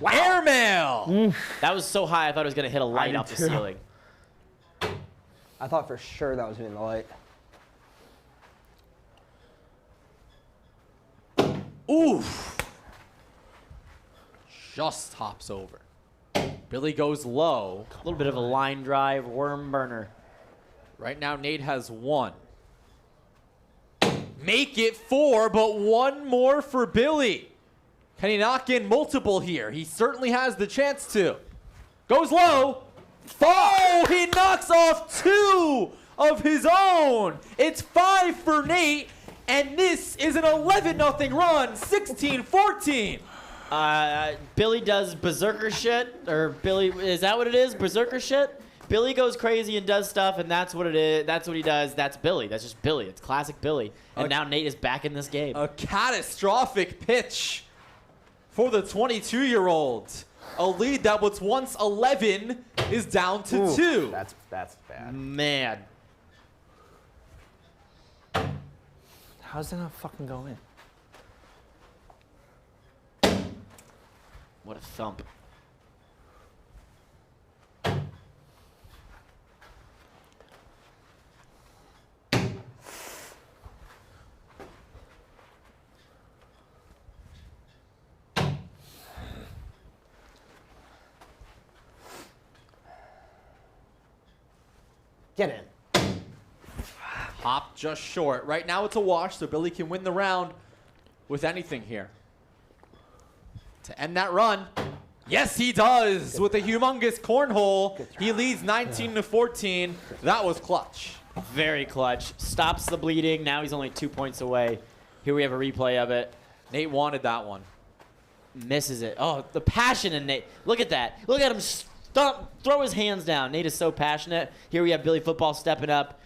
Airmail! That was so high, I thought it was going to hit a light did off the too. ceiling. I thought for sure that was hitting the light. Oof! Just hops over. Billy goes low. A little bit of a line drive, worm burner. Right now, Nate has 1. Make it 4, but 1 more for Billy. Can he knock in multiple here? He certainly has the chance to. Goes low. Oh, he knocks off 2 of his own. It's 5 for Nate, and this is an 11-0 run, 16-14. Billy does berserker shit, or Billy, is that what it is? Berserker shit? Billy goes crazy and does stuff, and that's what it is. That's what he does. That's Billy. That's just Billy. It's classic Billy. And now Nate is back in this game. A catastrophic pitch for the 22-year-old. A lead that was once 11 is down to 2. That's bad. Man. How's that not fucking go in? What a thump. Get in. Hop just short. Right now it's a wash, so Billy can win the round with anything here. To end that run, yes he does with a humongous cornhole. He leads 19-14. That was clutch. Very clutch. Stops the bleeding. Now he's only 2 points away. Here we have a replay of it. Nate wanted that one. Misses it. Oh, the passion in Nate. Look at that. Look at him throw his hands down. Nate is so passionate. Here we have Billy Football stepping up,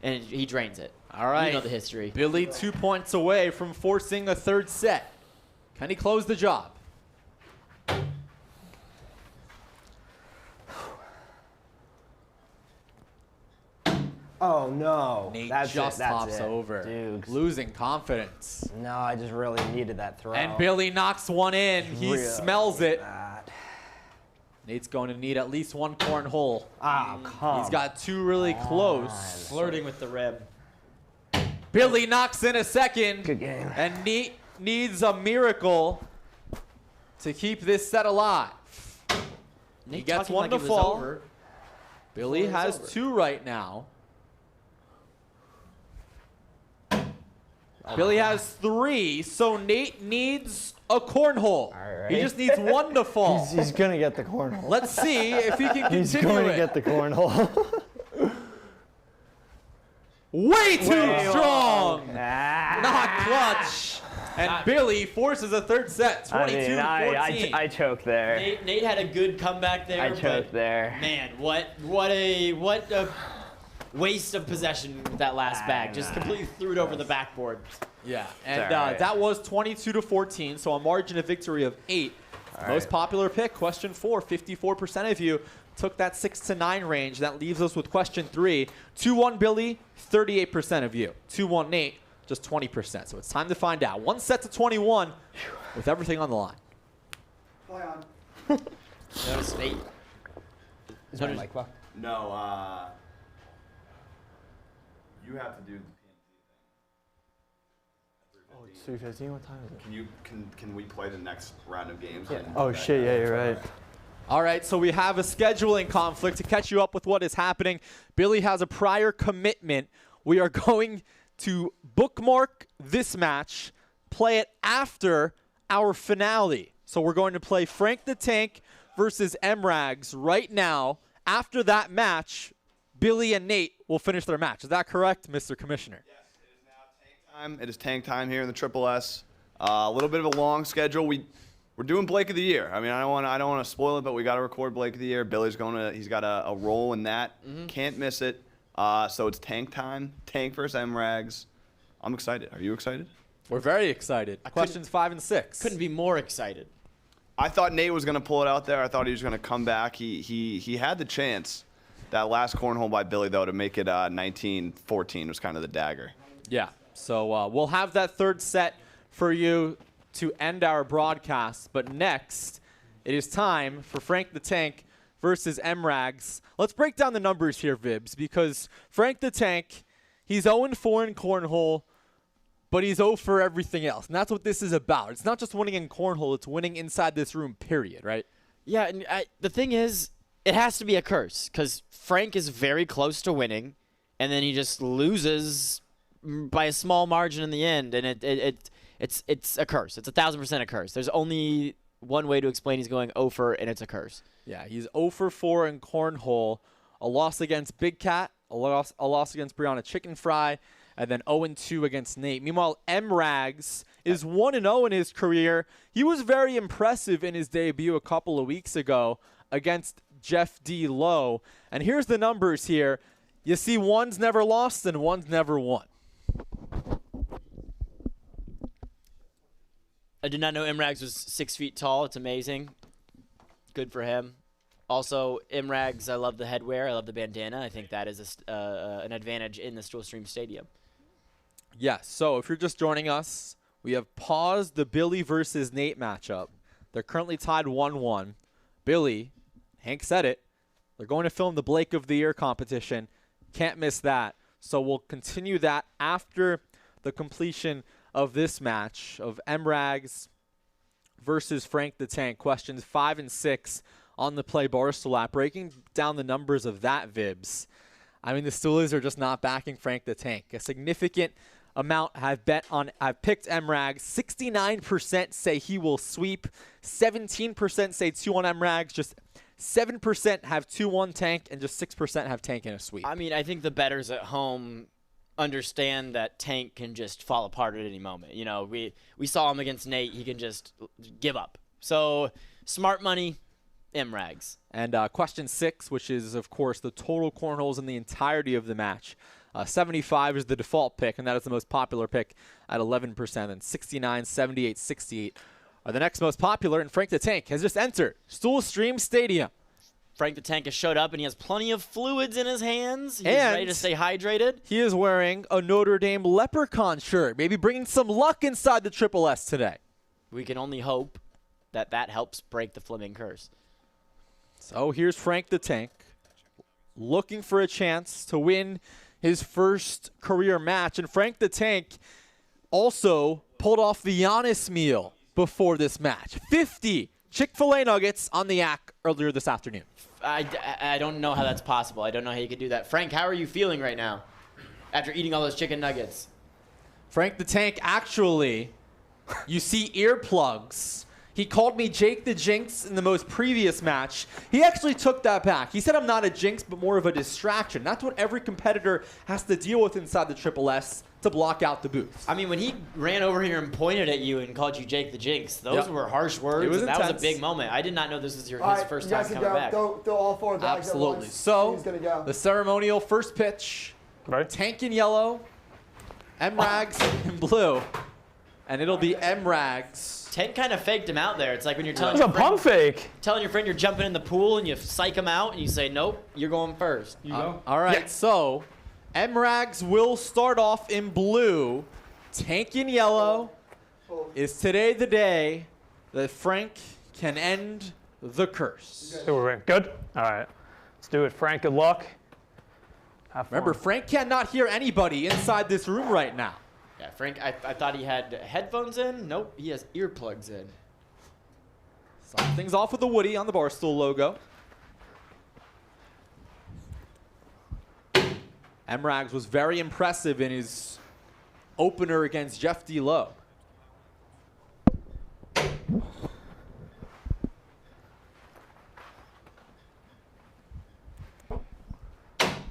and he drains it. All right. You know the history. Billy 2 points away from forcing a third set. Can he close the job? Oh no. Nate That's just it. That's hops it. over, Dude. losing confidence. No, I just really needed that throw. And Billy knocks one in. He Really smells it. bad. Nate's going to need at least 1 cornhole. Oh, come He's got 2 really close. Flirting with the rim. Billy knocks in a second. Good game. And Nate needs a miracle to keep this set alive. Nate gets talking one like to it was fall. over. Billy Before it's has over. 2 right now. Billy has 3, so Nate needs a cornhole. All He right. just needs 1 to fall. He's gonna get the cornhole. Let's see if he can He's continue going to it. get the cornhole. Way too strong. Ah. Not clutch. And Billy forces a third set, 22-14. I choked there. Nate had a good comeback there. I choked there. Man, what a waste of possession with that last bag. Just completely threw it over the backboard. Yeah, and all right. that was 22-14, so a margin of victory of 8. Most popular pick, question 4, 54% of you took that 6 to 9 range. That leaves us with question 3. 2-1 Billy, 38% of you. 2-1 Nate, just 20%. So it's time to find out. 1 set to 21 with everything on the line. Play on. Notice Nate. Is my mic locked? No, you have to do the PNT thing. 3:15. What time is it? Can we play the next round of games? Yeah. and- Oh shit! Yeah, you're right. All right, so we have a scheduling conflict to catch you up with what is happening. Billy has a prior commitment. We are going to bookmark this match, play it after our finale. So we're going to play Frank the Tank versus MRags right now. After that match, Billy and Nate will finish their match. Is that correct, Mr. Commissioner? Yes, it is now tank time. It is tank time here in the Triple S. A little bit of a long schedule. We're doing Blake of the Year. I mean, I don't want to spoil it, but we got to record Blake of the Year. Billy's he's got a role in that. Can't miss it. So it's tank time. Tank versus MRags. I'm excited. Are you excited? We're very excited. Questions 5 and 6. Couldn't be more excited. I thought Nate was going to pull it out there. I thought he was going to come back. He had the chance. That last cornhole by Billy, though, to make it 19-14 was kind of the dagger. Yeah, so we'll have that third set for you to end our broadcast. But next, it is time for Frank the Tank versus MRags. Let's break down the numbers here, Vibs, because Frank the Tank, he's 0-4 in cornhole, but he's 0 for everything else. And that's what this is about. It's not just winning in cornhole, it's winning inside this room, period, right? Yeah, and the thing is, it has to be a curse because Frank is very close to winning, and then he just loses by a small margin in the end, and it's a curse. It's 1,000% a curse. There's only one way to explain he's going 0 for, and it's a curse. Yeah, he's 0 for 4 in cornhole, a loss against Big Cat, a loss against Brianna Chicken Fry, and then 0-2 against Nate. Meanwhile, MRags is 1-0 in his career. He was very impressive in his debut a couple of weeks ago against Jeff D. Lowe. And here's the numbers here. You see one's never lost and one's never won. I did not know MRags was 6 feet tall. It's amazing. Good for him. Also, MRags, I love the headwear. I love the bandana. I think that is an advantage in the Stool Stream Stadium. Yes, so if you're just joining us, we have paused the Billy versus Nate matchup. They're currently tied 1-1. Billy, Hank said it, they're going to film the Blake of the Year competition. Can't miss that. So we'll continue that after the completion of this match of MRags versus Frank the Tank. Questions 5 and 6 on the Play Barstool app. Breaking down the numbers of that, Vibs. I mean, the Stoolies are just not backing Frank the Tank. A significant amount have picked MRags. 69% say he will sweep. 17% say 2-1 MRags. Just 7% have 2-1 Tank, and just 6% have Tank in a sweep. I mean, I think the bettors at home understand that Tank can just fall apart at any moment. You know, we saw him against Nate. He can just give up. So, smart money, MRags. And question 6, which is, of course, the total cornholes in the entirety of the match. 75 is the default pick, and that is the most popular pick at 11%. And 69, 78, 68 are the next most popular. And Frank the Tank has just entered Stool Stream Stadium. Frank the Tank has showed up, and he has plenty of fluids in his hands. He's And ready to stay hydrated. He is wearing a Notre Dame Leprechaun shirt, maybe bringing some luck inside the Triple S today. We can only hope that that helps break the Fleming curse. So here's Frank the Tank looking for a chance to win his first career match. And Frank the Tank also pulled off the Giannis meal before this match. 50 Chick-fil-A nuggets on the yak earlier this afternoon. I don't know how that's possible. I don't know how you could do that. Frank, how are you feeling right now after eating all those chicken nuggets? Frank the Tank, actually, you see earplugs. He called me Jake the Jinx in the most previous match. He actually took that back. He said I'm not a jinx, but more of a distraction. That's what every competitor has to deal with inside the Triple S to block out the booth. I mean, when he ran over here and pointed at you and called you Jake the Jinx, those were harsh words. It was and that was intense. a big moment. I did not know this was his first you time guys can coming go. back. Throw all 4 bags at Absolutely. once. So, He's gonna go. the ceremonial first pitch, Right. Tank in yellow, MRags in blue, and it'll be M-Rags. Tank kind of faked him out there. It's like when you're telling It's a your friend, pump fake. telling your friend you're jumping in the pool and you psych him out and you say, nope, you're going first. You go. All right, Yeah. so M-Rags will start off in blue. Tank in yellow. Is today the day that Frank can end the curse? Good? All right. Let's do it, Frank. Good luck. Have fun. Remember, Frank cannot hear anybody inside this room right now. Yeah, Frank, I thought he had headphones in. Nope, he has earplugs in. Start things off with a Woody on the Barstool logo. M-Rags was very impressive in his opener against Jeff D. Lowe.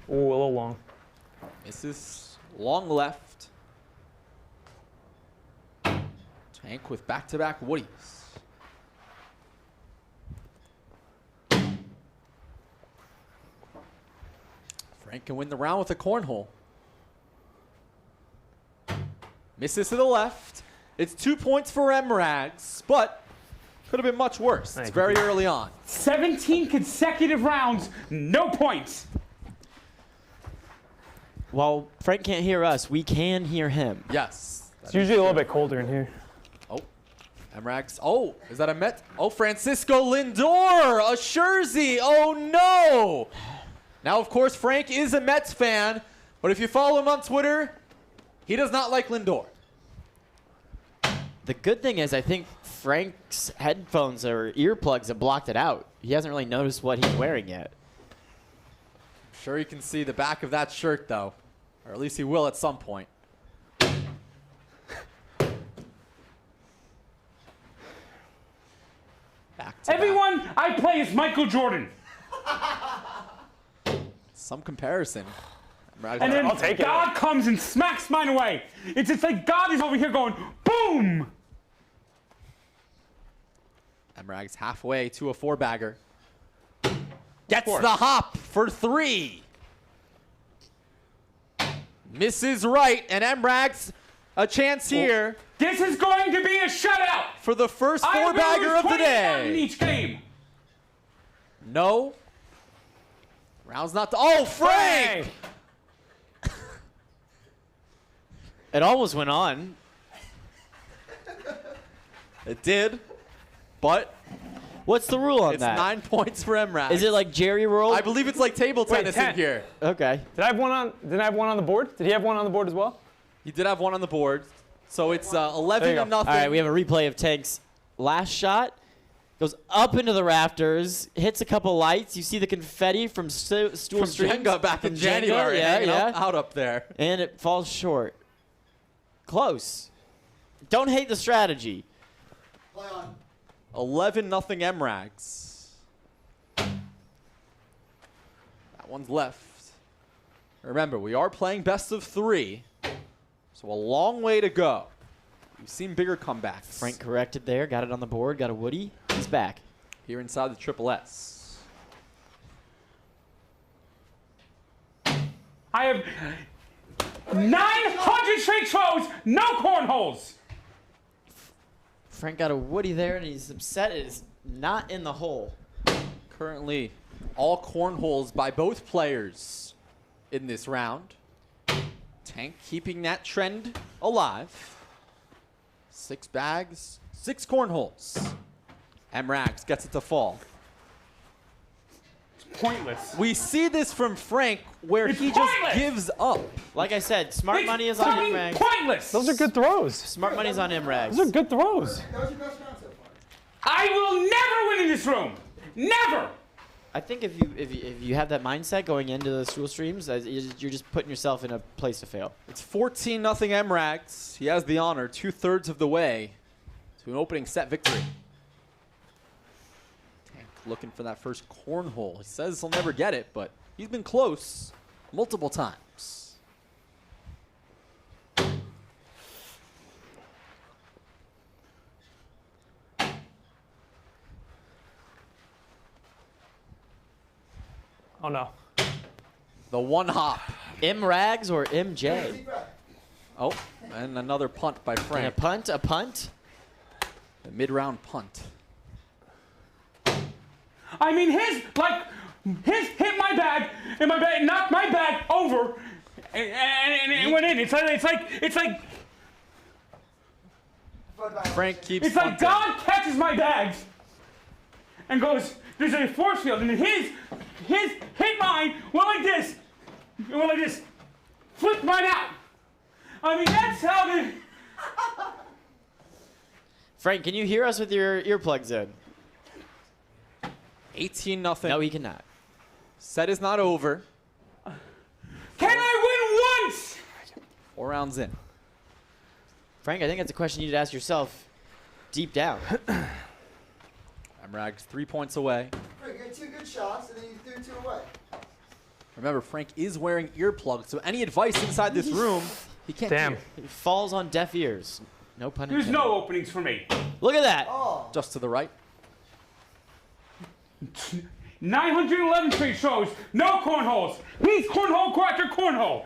Ooh, a little long. Misses long left. Tank with back-to-back Woodies. Frank can win the round with a cornhole. Misses to the left. It's 2 points for M-Rags, but could have been much worse. It's very early on. 17 consecutive rounds, no points. While Frank can't hear us, we can hear him. Yes. It's usually a little bit colder in here. Oh, M-Rags. Oh, is that a Met? Oh, Francisco Lindor, a Scherzi. Oh, no. Now, of course, Frank is a Mets fan, but if you follow him on Twitter, he does not like Lindor. The good thing is I think Frank's headphones or earplugs have blocked it out. He hasn't really noticed what he's wearing yet. I'm sure you can see the back of that shirt, though, or at least he will at some point. Back to Everyone I play is Michael Jordan. some comparison. And then I'll take it. God comes and smacks mine away. It's just like God is over here going, boom! M-Rags halfway to a four-bagger. Gets the hop for three. Misses right, and M-Rags a chance here This is going to be a shutout. for the first I will four-bagger lose of the 21 in day. each game. No. Round's not. Oh, Frank! It almost went on. It did, but What's the rule on it's that? 9 points for M-Rags. Is it like Jerry World? I believe it's like table tennis in 10. here. Okay. Did I have one on? Didn't I have one on the board? Did he have one on the board as well? He did have one on the board, so it's 11 There you to go. nothing. All right, we have a replay of Tank's last shot. Goes up into the rafters, hits a couple lights. You see the confetti from Stool from Streams. Jenga back in From Jenga, January, yeah, hanging yeah. out up there. And it falls short. Close. Don't hate the strategy. Play on. 11-0 M-Rags. That one's left. Remember, we are playing best of three, so a long way to go. We've seen bigger comebacks. Frank corrected there, got it on the board, got a Woody. He's back. Here inside the Triple S. I have 900 straight throws, no cornholes. Frank got a Woody there, and he's upset it is not in the hole. Currently, all cornholes by both players in this round. Tank keeping that trend alive. 6 bags, 6 cornholes. M-Rags gets it to fall. Pointless. We see this from Frank where It's he pointless! just gives up. Like I said, smart It's money is on fucking M-Rags. pointless. Those are good throws. Smart money's on M-Rags. Those are good throws. That was your best round so far. I will never win in this room. Never. I think if you have that mindset going into the Stool Streams, you're just putting yourself in a place to fail. It's 14-0 M-Rags. He has the honor 2/3 of the way to an opening set victory. Tank looking for that first cornhole. He says he'll never get it, but he's been close multiple times. Oh no. The one hop. M-Rags or MJ? Deep breath. Oh, And another punt by And Frank. a punt. A mid-round punt. I mean, his hit my bag, and my bag knocked my bag over, and it went in. It's like Frank keeps it's like punting. God catches my bags, and goes, "There's a force field," and his hit mine went like this, flipped mine out. I mean, that's how the. Frank, can you hear us with your earplugs in? 18-0. No, he cannot. Set is not over. Can I win once? 4 rounds in. Frank, I think that's a question you need to ask yourself deep down. Emrag's 3 points away. Frank, you had 2 good shots, and then you threw 2 away. Remember, Frank is wearing earplugs, so any advice inside this room, he can't Damn. hear. It falls on deaf ears. No pun There's intended. no openings for me. Look at that. Oh, Just to the right. 911 straight shows, no cornholes. He's cornhole after cornhole.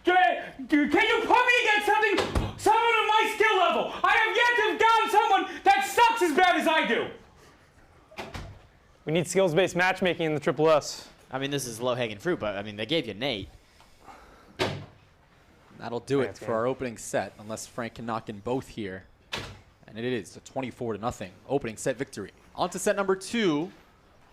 Can you put me against someone of my skill level? I have yet to have gotten someone that sucks as bad as I do. We need skills-based matchmaking in the Triple S. I mean, this is low-hanging fruit, but I mean, they gave you Nate. That'll do it Frank's for game. our opening set, unless Frank can knock in both here. And it is a 24-0 opening set victory. On to set number 2.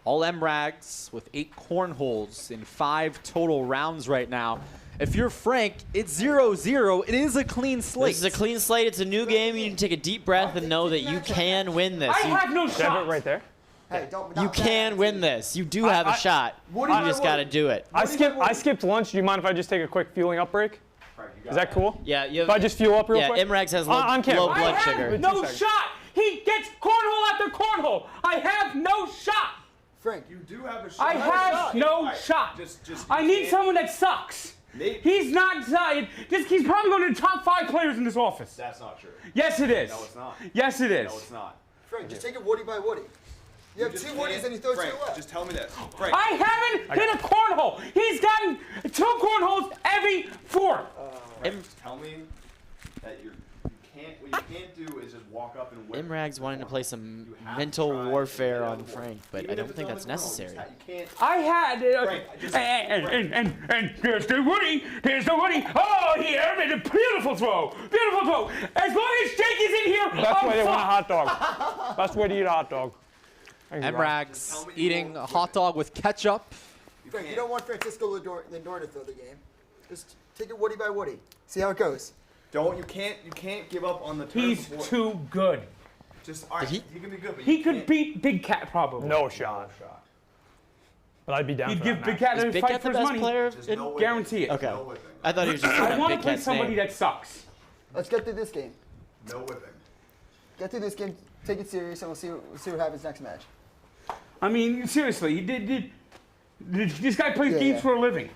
All Emrags with 8 cornholes in 5 total rounds right now. If you're Frank, it's 0-0. It is a clean slate. This is a clean slate. It's a new game. You need to take a deep breath and know that you can win this. I have no Should I have it shot. right there? hey, don't. You not can bad. win this. You do have a shot. What do You you just want? got to do it. I skipped lunch. Do you mind if I just take a quick fueling up break? Is that cool? Yeah, you If I just fuel up real yeah, quick? Emrags has low, On camera. low I blood have sugar. no 2 seconds. shot. He gets cornhole after cornhole. I have no shot. Frank, You do have a shot. I have no shot. I need someone that sucks. Nate. He's not. He's probably one of the top 5 players in this office. That's not true. Yes, it is. No, it's not. Yes, it is. No, it's not. Frank, just take it woody by woody. You have 2 woodies and you throw 2 Frank, away. just tell me this. Frank. I haven't hit a cornhole. He's gotten 2 cornholes every 4. Tell me that what you can't do is just walk up and whip. Emrags wanting to play some You have to mental try warfare to on get Frank, but Even I if don't it's think on that's the ground, necessary. you can't. I had. Frank, just- And here's the woody. Here's the woody. Oh, here made a beautiful throw. Beautiful throw. As long as Jake is in here, Best I'm way to win a fucked. hot dog. Best way to eat a hot dog. Thank you, Rob. Emrags eating a hot dog with ketchup. Frank, you don't want Francisco Lindor to throw the game. Just take it woody by woody. See how it goes. You can't give up on the turn. He's before- too good. Just all right. Did He can be good, but He you could can't- beat Big Cat probably. No shot. But I'd be down He'd for give that Big match. Cat Is a Big fight Cat for the his best money. player? There's no whipping. Guarantee it. Okay. No whipping. I thought he was just I throwing want to Big play Cat's somebody name. that sucks. Let's get through this game. No whipping. Get through this game. Take it serious, and we'll see what happens next match. I mean, seriously, he did. This guy plays Yeah, games yeah. for a living.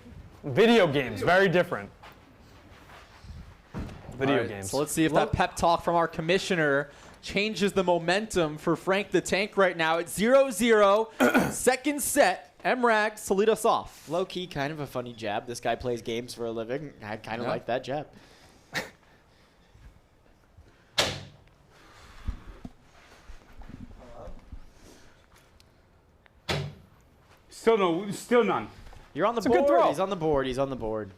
Video games, very different. Video All right, games. So let's see if that pep talk from our commissioner changes the momentum for Frank the Tank right now. It's 0-0. Second set. Emrags to lead us off. Low key, kind of a funny jab. This guy plays games for a living. I kind of Yeah. like that jab. Still none. You're on the a good board. throw. He's on the board. He's on the board.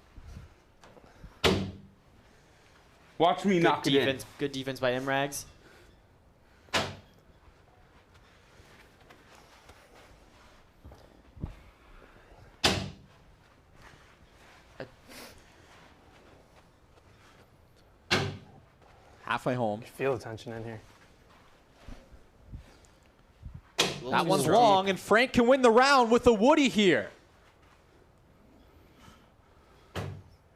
Watch me Good knock it in. defense. Good defense by Emrags. Halfway home. Feel the tension in here. That one's long, and Frank can win the round with a Woody here.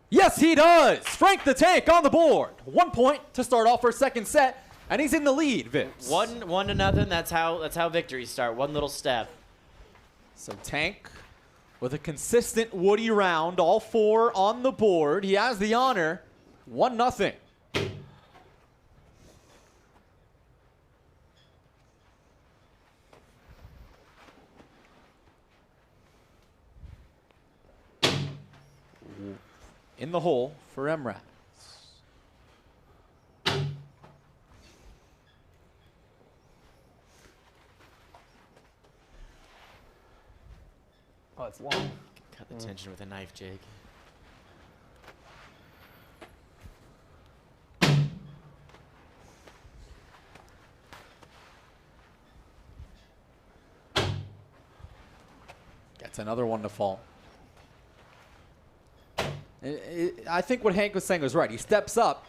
Yes, he does. Frank the Tank on the board. 1 point to start off our second set, and he's in the lead, Vince. 1-0. That's how victories start. One little step. So Tank with a consistent Woody round, all 4 on the board. He has the honor. 1-0. in the hole for MRAGs. Oh, it's long. Cut the tension with a knife, Jake. Gets another one to fall. I think what Hank was saying was right. He steps up,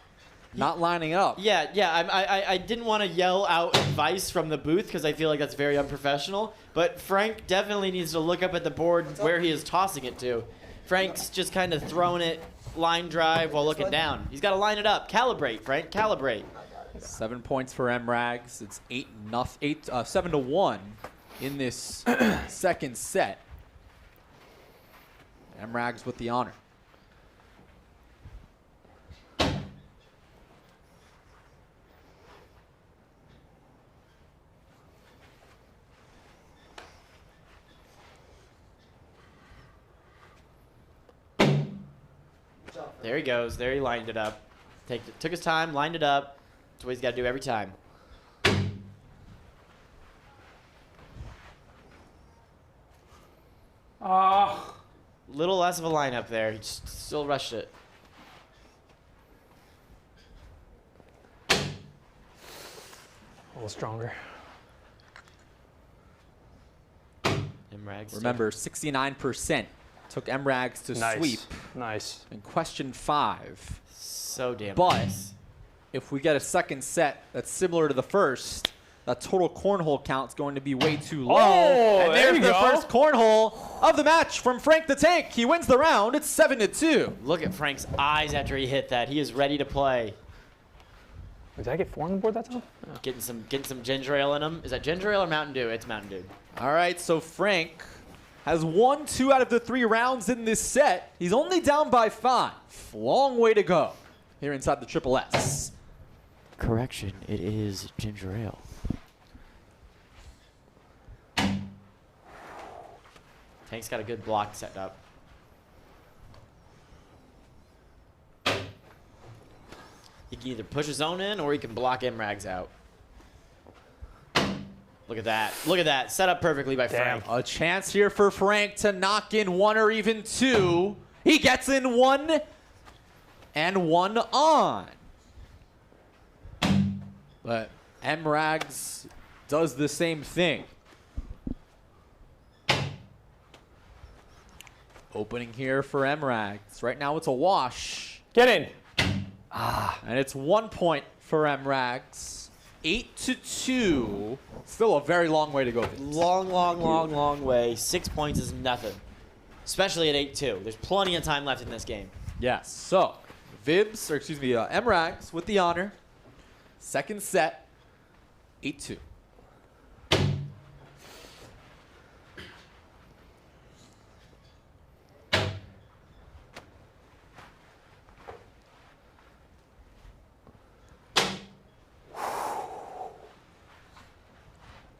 not lining up. Yeah. I didn't want to yell out advice from the booth because I feel like that's very unprofessional. But Frank definitely needs to look up at the board where he is tossing it to. Frank's just kind of throwing it line drive while looking down. He's got to line it up. Calibrate, Frank. Calibrate. 7 points for MRAGs. It's 7-1 in this second set. MRAGs with the honor. There he goes. There he lined it up. Took his time, lined it up. That's what he's got to do every time. Little less of a lineup there. He just still rushed it. A little stronger. MRAGs. Remember, 69% took MRAGs to sweep Nice. in question 5. So damn But nice. if we get a second set that's similar to the first, that total cornhole count's going to be way too low. Oh, and there there's you the go. first cornhole of the match from Frank the Tank. He wins the round. It's 7-2. Look at Frank's eyes after he hit that. He is ready to play. Did I get 4 on the board that time? Getting some ginger ale in him. Is that ginger ale or Mountain Dew? It's Mountain Dew. All right, so Frank has won 2 out of the 3 rounds in this set. He's only down by 5. Long way to go here inside the Triple S. Correction, it is ginger ale. Tank's got a good block set up. He can either push his own in or he can block MRAGs out. Look at that. Look at that. Set up perfectly by Damn. Frank. A chance here for Frank to knock in 1 or even 2. He gets in 1 and 1 on. But MRAGs does the same thing. Opening here for MRAGs. Right now it's a wash. Get in. And it's 1 point for MRAGs. 8-2. Still a very long way to go. Long way. 6 points is nothing. Especially at 8-2. There's plenty of time left in this game. Yes. So, MRAGs with the honor. Second set, 8-2.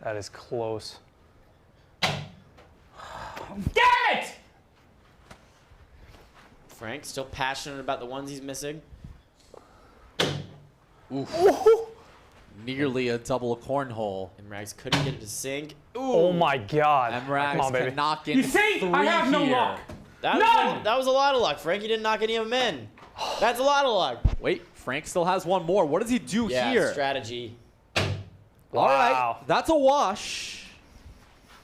That is close. Damn it! Frank still passionate about the ones he's missing. Nearly a double cornhole. MRAGs couldn't get it to sink. Oh my God. MRAGs Come on, baby. can knock in You see, 3 I have no here. luck. That was a lot of luck. Frank, you didn't knock any of them in. That's a lot of luck. Wait, Frank still has 1 more. What does he do Yeah, here? strategy. All right, Wow. that's a wash.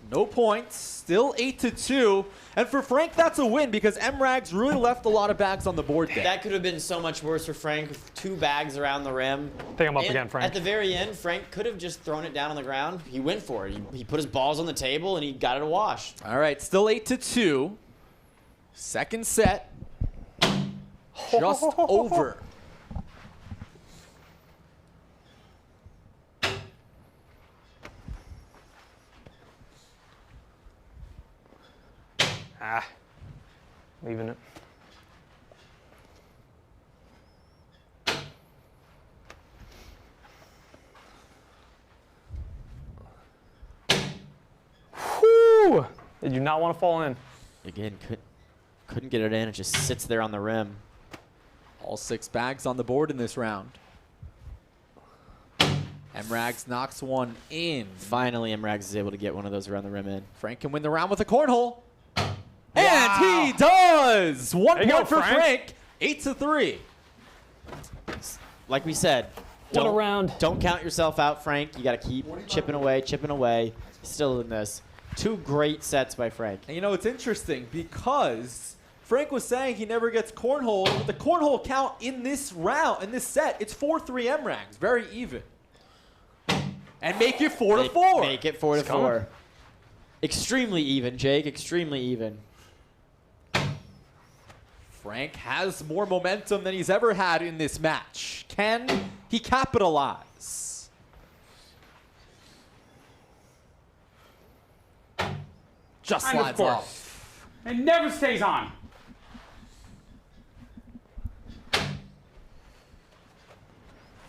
No points. Still 8-2. And for Frank, that's a win because MRAGs really left a lot of bags on the board there. That could have been so much worse for Frank with 2 bags around the rim. I think I'm up And again, Frank. At the very end, Frank could have just thrown it down on the ground. He went for it. He put his balls on the table and he got it a wash. All right, still 8-2. Second set. Just over. Leaving it. Whew! Did you not want to fall in? Again, Couldn't get it in. It just sits there on the rim. All 6 bags on the board in this round. Emrags knocks one in. Finally, Emrags is able to get one of those around the rim in. Frank can win the round with a cornhole. And he does! 1 There you point go, for Frank. Frank. 8-3. Like we said, What a round. Don't count yourself out, Frank. You got to keep chipping away. Still in this. 2 great sets by Frank. And you know, it's interesting because Frank was saying he never gets cornhole. But the cornhole count in this round, in this set, it's 4-3 Emrags. Very even. And make it 4-4. Make it 4-4. Extremely even, Jake. Extremely even. Frank has more momentum than he's ever had in this match. Can he capitalize? Just And of slides course. off. It never stays on.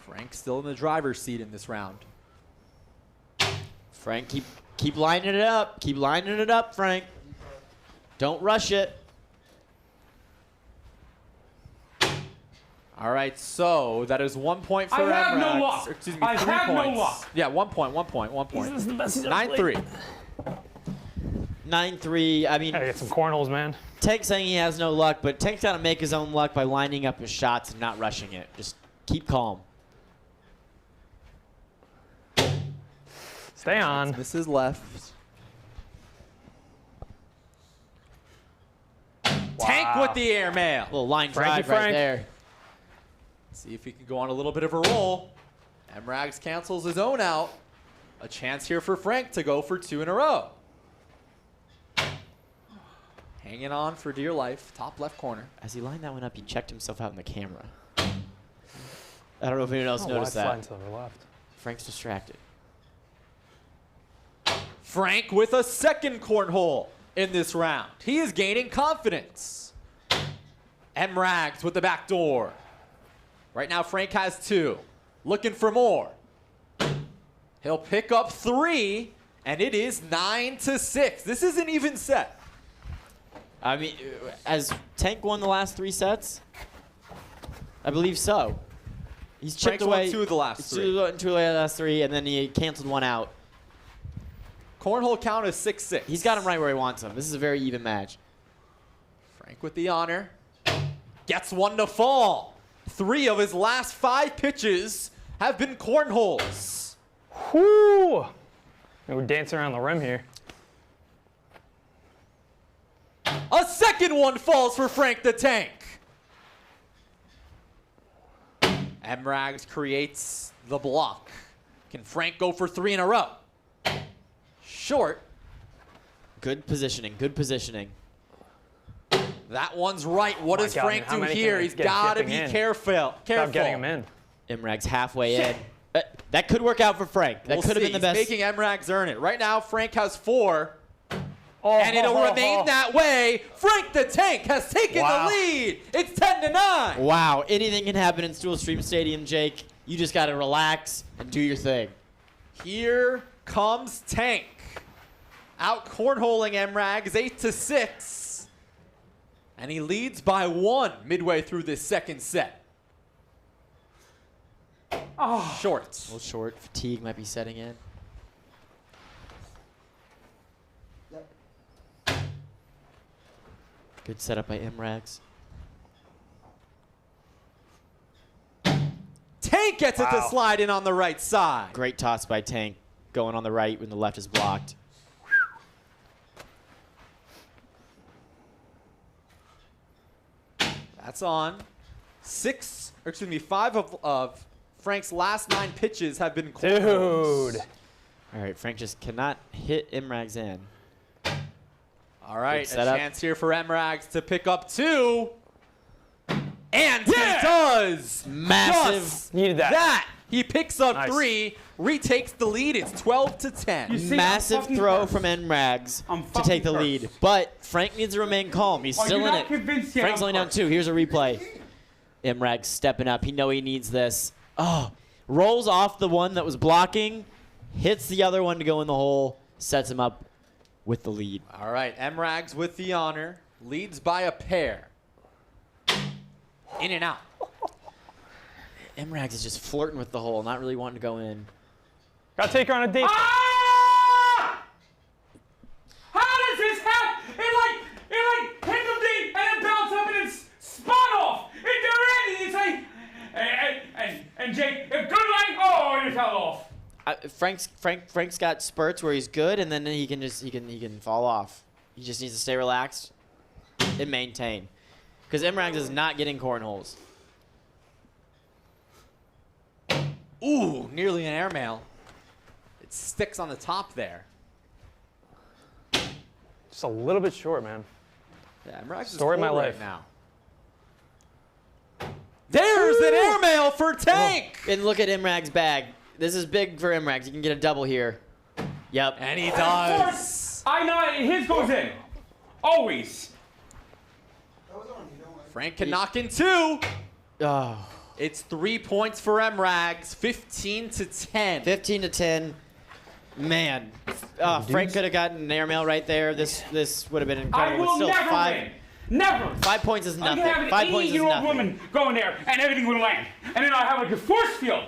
Frank still in the driver's seat in this round. Frank, keep lining it up. Keep lining it up, Frank. Don't rush it. All right, so that is 1 point for I have no Emrags. luck. Or, excuse me, I 3 have no points. luck. Yeah, 1 point. 9-3. 9-3. I mean, Gotta get some cornholes, man. Tank's saying he has no luck, but Tank's got to make his own luck by lining up his shots and not rushing it. Just keep calm. Stay on. This is left. Tank with the airmail. Little line Frankie drive right Frank. there. See if he can go on a little bit of a roll. Emrags cancels his own out. A chance here for Frank to go for 2 in a row. Hanging on for dear life. Top left corner. As he lined that one up, he checked himself out in the camera. I don't know if anyone else noticed that. To the left. Frank's distracted. Frank with a second cornhole in this round. He is gaining confidence. Emrags with the back door. Right now, Frank has 2. Looking for more. He'll pick up 3, and it is 9-6. This is an even set. I mean, has Tank won the last 3 sets? I believe so. He's chipped Frank's won away 2 of the last 3. 2 of the last 3, and then he canceled one out. Cornhole count is 6-6. He's got him right where he wants him. This is a very even match. Frank with the honor. Gets one to fall. 3 of his last 5 pitches have been cornholes. Whoo! We're dancing around the rim here. A second one falls for Frank the Tank. Emrags creates the block. Can Frank go for 3 in a row? Short. Good positioning. Good positioning. That one's right. What does God, Frank how do many here? can he He's get got to dipping be in? careful. Stop getting him in. Imrag's halfway in. That could work out for Frank. That We'll could have see. been the best. He's making Emrags earn it. Right now, Frank has 4. Oh, And it'll remain that way. Frank the Tank has taken Wow. the lead. It's 10-9. Wow. Anything can happen in Stool Stream Stadium, Jake. You just got to relax and do your thing. Here comes Tank. Out cornholing Emrags 8-6. And he leads by 1 midway through this second set. Oh, Short. A little short. Fatigue might be setting in. Yep. Good setup by Imrags. Tank gets it to Wow. slide in on the right side. Great toss by Tank. Going on the right when the left is blocked. That's on. 5 of Frank's last 9 pitches have been cornholes. Dude. All right, Frank just cannot hit Imrags in. All right, a setup. chance here for Emrags to pick up 2. And he does. Massive. Just Needed that. He picks up Nice. 3, retakes the lead. It's 12-10. You see, Massive I'm fucking throw cursed. from Imrags I'm to take the fucking lead. cursed. But Frank needs to remain calm. He's Are still you in not it. convinced yet? Frank's I'm only down cursed. 2. Here's a replay. Imrags stepping up. He he needs this. Oh, rolls off the one that was blocking, hits the other one to go in the hole, sets him up with the lead. All right, Emrags with the honor. leads by a pair. In and out. Emrags is just flirting with the hole, not really wanting to go in. Gotta take her on a date. Ah! How does this happen? It hit the deep and it bounced up and it's spun off. It's like, and Jake, good line. Oh, and it fell off. Frank's got spurts where he's good, and then he can fall off. He just needs to stay relaxed and maintain, because Emrags is not getting cornholes. Ooh, nearly an airmail. It sticks on the top there. Just a little bit short, man. Yeah, Emrags is Story of my full life. right now. There's an airmail for Tank! And look at Emrag's bag. This is big for Emrags. You can get a double here. Yep. And he Of does. course, I know his goes in. Always. Frank can knock in 2. Oh. It's 3 points for Emrags, 15 to 10. 15 to 10. Man. Frank could have gotten an airmail right there. This would have been I incredible. will Still, never win. Never. 5 points is I nothing. can have 5 an points is 80-year-old nothing. woman go in there and everything would land. And then I have like a force field.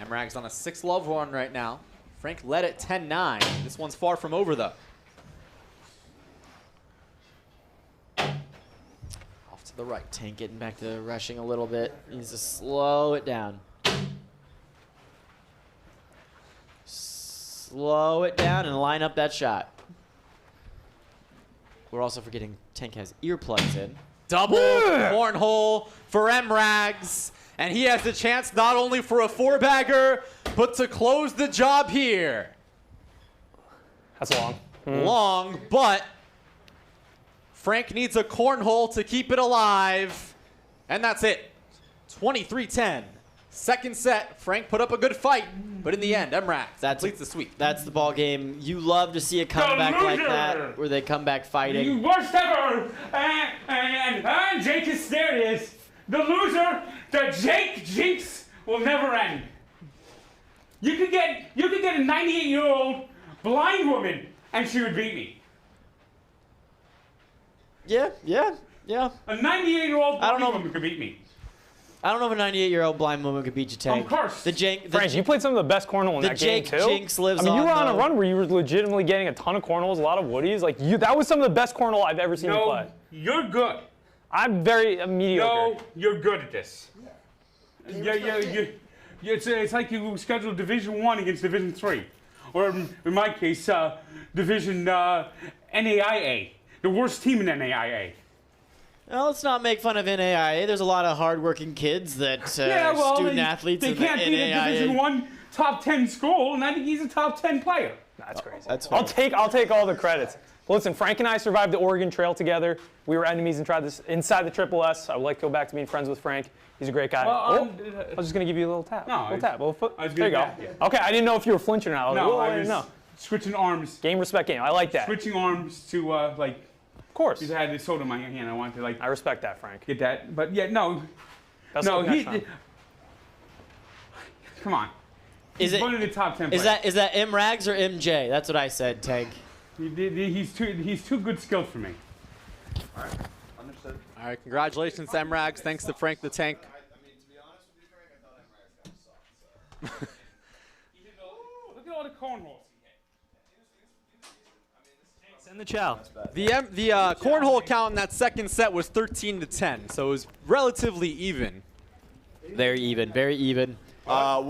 Emrags on a 6-love run right now. Frank led at 10-9. This one's far from over, though. Off to the right. Tank getting back to rushing a little bit. He needs to slow it down. Slow it down and line up that shot. We're also forgetting Tank has earplugs in. Double cornhole for Emrags. And he has the chance not only for a 4-bagger, but to close the job here. That's long. Long, but Frank needs a cornhole to keep it alive. And that's it. 23-10. Second set, Frank put up a good fight, but in the end, Emrags completes the sweep. That's the ball game. You love to see a comeback like that, where they come back You fighting. worst ever. And Jake is there. It is. The loser, the Jake jinx will never end. You could get a 98-year-old blind woman and she would beat me. Yeah. A 98-year-old I don't blind know. woman could beat me. I don't know if a 98-year-old blind woman could beat you, Tank. Of course. Frank, you played some of the best cornhole in the that game, Jake too. jinx lives I mean, you on, were on a though. run where you were legitimately getting a ton of cornholes, a lot of woodies. Like, that was some of the best cornhole I've ever seen you play. You're good. I'm very mediocre. No, you're good at this. It's like you schedule Division 1 against Division 3. Or in my case, Division NAIA. The worst team in NAIA. Well, let's not make fun of NAIA. There's a lot of hardworking kids that student athletes they in the can't beat a Division NAIA. 1 top 10 school, and I think he's a top 10 player. That's crazy. That's I'll take all the credits. But listen, Frank and I survived the Oregon Trail together. We were enemies and tried this inside the Triple S. I would like to go back to being friends with Frank. He's a great guy. Well, I was just gonna give you a little tap. No, little tap. Little foot. I was There you go. gonna tap, yeah. Okay, I didn't know if you were flinching or not. No, I I was know. switching arms. Game, respect, game. I like that. Switching arms to, Of course. because I had this soda in my hand. I wanted to, I respect that, Frank. get that. But yeah, no. Best No, luck next time. Come on. Is He's it? one of the top 10 Is players. that MRags or MJ? That's what I said, Tank. He's too good skilled for me. Understood. All right, congratulations, Emrags. Thanks to Frank the Tank. I mean, to be honest with you, Frank, I thought Emrags kind of sucked. Look at all the cornholes he hit. Send the chow. The cornhole count in that second set was 13 to 10, so it was relatively even. Very even. Very even.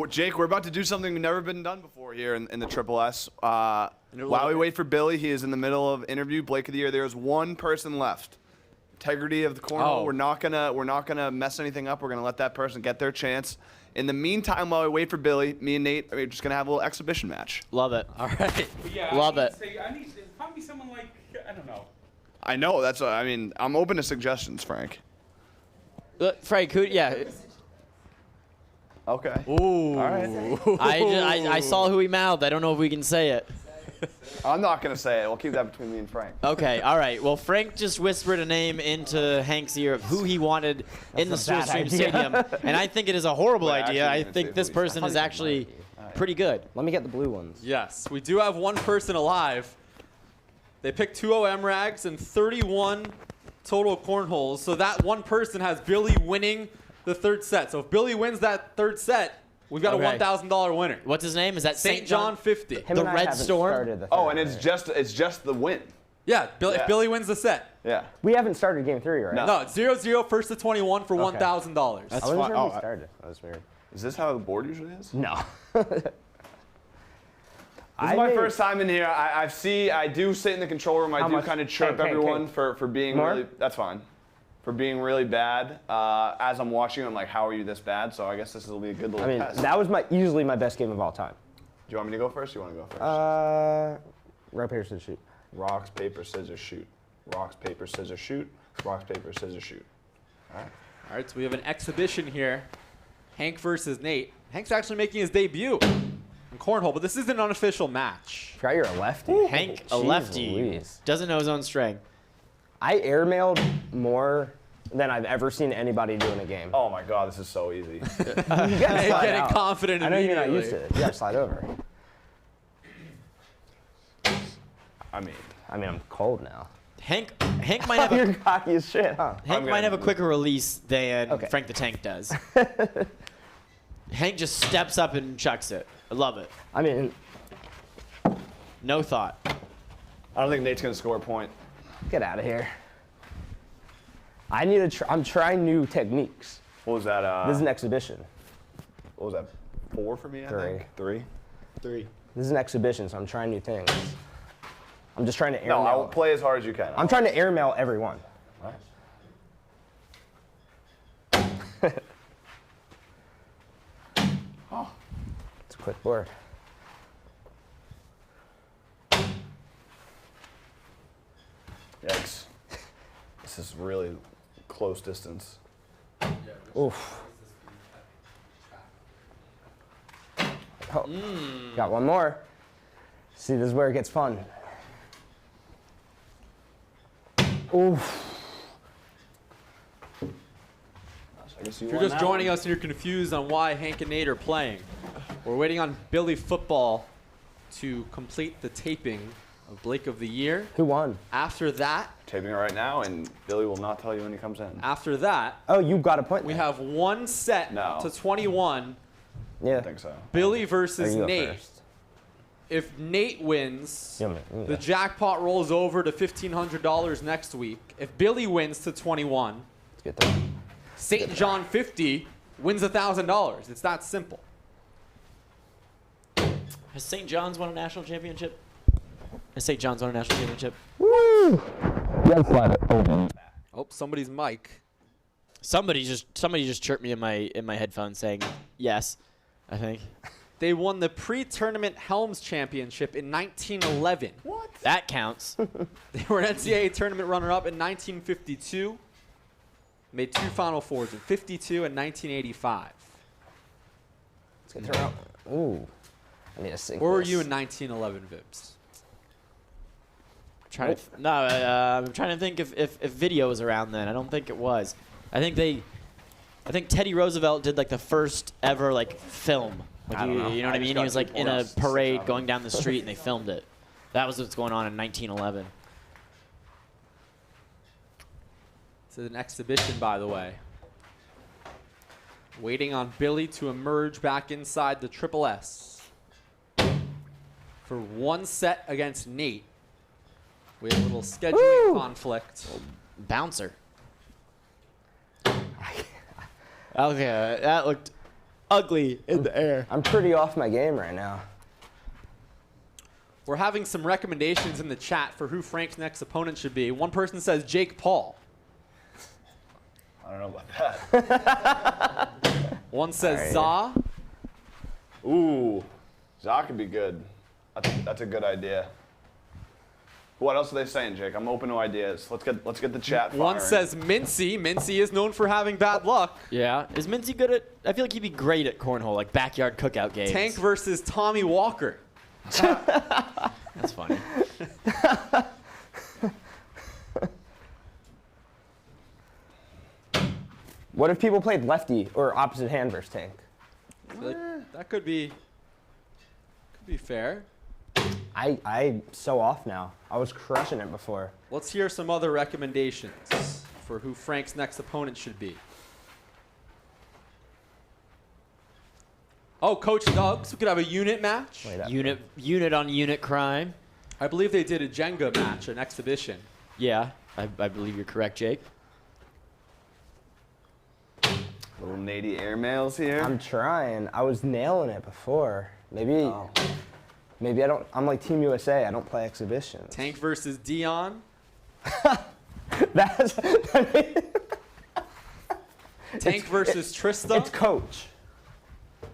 Jake, we're about to do something we've never been done before here in the Triple S. While we wait for Billy, he is in the middle of interview. Blake of the Year. There is one person left. Integrity of the cornhole. Oh. We're not gonna mess anything up. We're gonna let that person get their chance. In the meantime, while we wait for Billy, me and Nate are just gonna have a little exhibition match. Love it. All right. But yeah, Love it. I need to find me someone like, I don't know. I know. That's. I mean, I'm open to suggestions, Frank. Frank, who? Yeah. Okay. Ooh. All right. I saw who he mouthed. I don't know if we can say it. I'm not gonna say it. We'll keep that between me and Frank. Okay, all right. Well, Frank just whispered a name into Hank's ear of who he wanted in the Stool Stream Stadium, and I think it is a horrible Wait, idea. actually, I you can think say this who he- person is actually pretty good. Let me get the blue ones. Yes, we do have one person alive. They picked 2 OM rags and 31 total cornholes. So that one person has Billy winning the third set. So if Billy wins that third set, we've got Okay. a $1,000 winner. What's his name? Is that St. John 50. Him The and I Red haven't Storm? started the Oh, third and it's yet. just the win. Yeah, Billy, Yeah. if Billy wins the set. Yeah. We haven't started game 3, right? No. No, it's 0-0, first to 21 for $1,000. I wasn't fine. sure Oh, we started. That was weird. Is this how the board usually is? No. This is my first time in here. I do sit in the control room. I How do much? kind of chirp Hey, everyone for being More? really. That's fine. For being really bad. As I'm watching, I'm like, how are you this bad? So I guess this will be a good little I mean, test. that was easily my best game of all time. Do you want me to go first? Or you want to go first? Rock, paper, scissors, shoot. Rocks, paper, scissors, shoot. Rocks, paper, scissors, shoot. Rocks, paper, scissors, shoot. All right. All right, so we have an exhibition here. Hank versus Nate. Hank's actually making his debut in Cornhole, but this is an unofficial match. Forgot you're a lefty. Hank, a Jeez lefty, Louise. doesn't know his own strength. I airmailed more than I've ever seen anybody do in a game. Oh my God, this is so easy. You gotta Hey, slide getting out. confident I know you're not immediately. used to it. You gotta slide over. I mean, I'm cold now. Hank might have a, You're cocky as shit, huh? Hank might have a quicker release than Okay. Frank the Tank does. Hank just steps up and chucks it. I love it. I mean, No thought. I don't think Nate's gonna score a point. get out of here. I need to. I'm trying new techniques. What was that? This is an exhibition. What was that? 4 for me, I Three. think. 3. 3. This is an exhibition, so I'm trying new things. I'm just trying to No, I will airmail. play as hard as you can. I'm trying to airmail everyone. All right. It's a quick board. Yikes. This is really close distance. Oof. Oh, got one more. See, this is where it gets fun. Oof. I guess If you're just joining us and you're confused on why Hank and Nate are playing, we're waiting on Billy Football to complete the taping of Blake of the Year. Who won? After that, Taping it right now, and Billy will not tell you when he comes in. Oh, you got a point. we there. have one set No. to 21. Yeah. I think so. Billy There versus you go Nate. first. If Nate wins, Yeah, man, the jackpot rolls over to $1,500 next week. If Billy wins to 21, Let's get that. St. John 50 wins $1,000. It's that simple. Has St. John's won a national championship? Has St. John's won a national championship? Woo! Oh, somebody's mic. Somebody just chirped me in my headphones saying yes, I think. They won the pre-tournament Helms Championship in 1911. That counts. They were an NCAA tournament runner-up in 1952. Made 2 Final Fours in 52 and 1985. Let's get thrown out. Ooh. I need to sink Where were this. you in 1911, Vibs? I'm trying to think if video was around then. I don't think it was. I think Teddy Roosevelt did like the first ever like film. Like I don't know. you know what I I just mean? got He was like in a points. parade going down the street and they filmed it. That was what's going on in 1911. This is an exhibition, by the way. Waiting on Billy to emerge back inside the Triple S. For one set against Nate. We have a little scheduling conflict. Bouncer. Okay, that looked ugly in the air. I'm pretty off my game right now. We're having some recommendations in the chat for who Frank's next opponent should be. One person says Jake Paul. I don't know about that. One says All Za. Ooh, Zoc could be good. That's a good idea. What else are they saying, Jake? I'm open to ideas. Let's get the chat firing. One says Mincy. Mincy is known for having bad luck. Yeah. Is Mincy good at? I feel like he'd be great at cornhole, like backyard cookout games. Tank versus Tommy Walker. That's funny. What if people played lefty or opposite hand versus Tank? I feel like that could be fair. I so off now. I was crushing it before. Let's hear some other recommendations for who Frank's next opponent should be. Oh, Coach Doug's. We could have a unit match. Wait, Unit on unit crime. I believe they did a Jenga match, an exhibition. Yeah, I believe you're correct, Jake. Little Nady airmails here. I'm trying. I was nailing it before. Maybe I don't. I'm like Team USA. I don't play exhibitions. Tank versus Dion. That's. Tank versus Trista. It's Coach.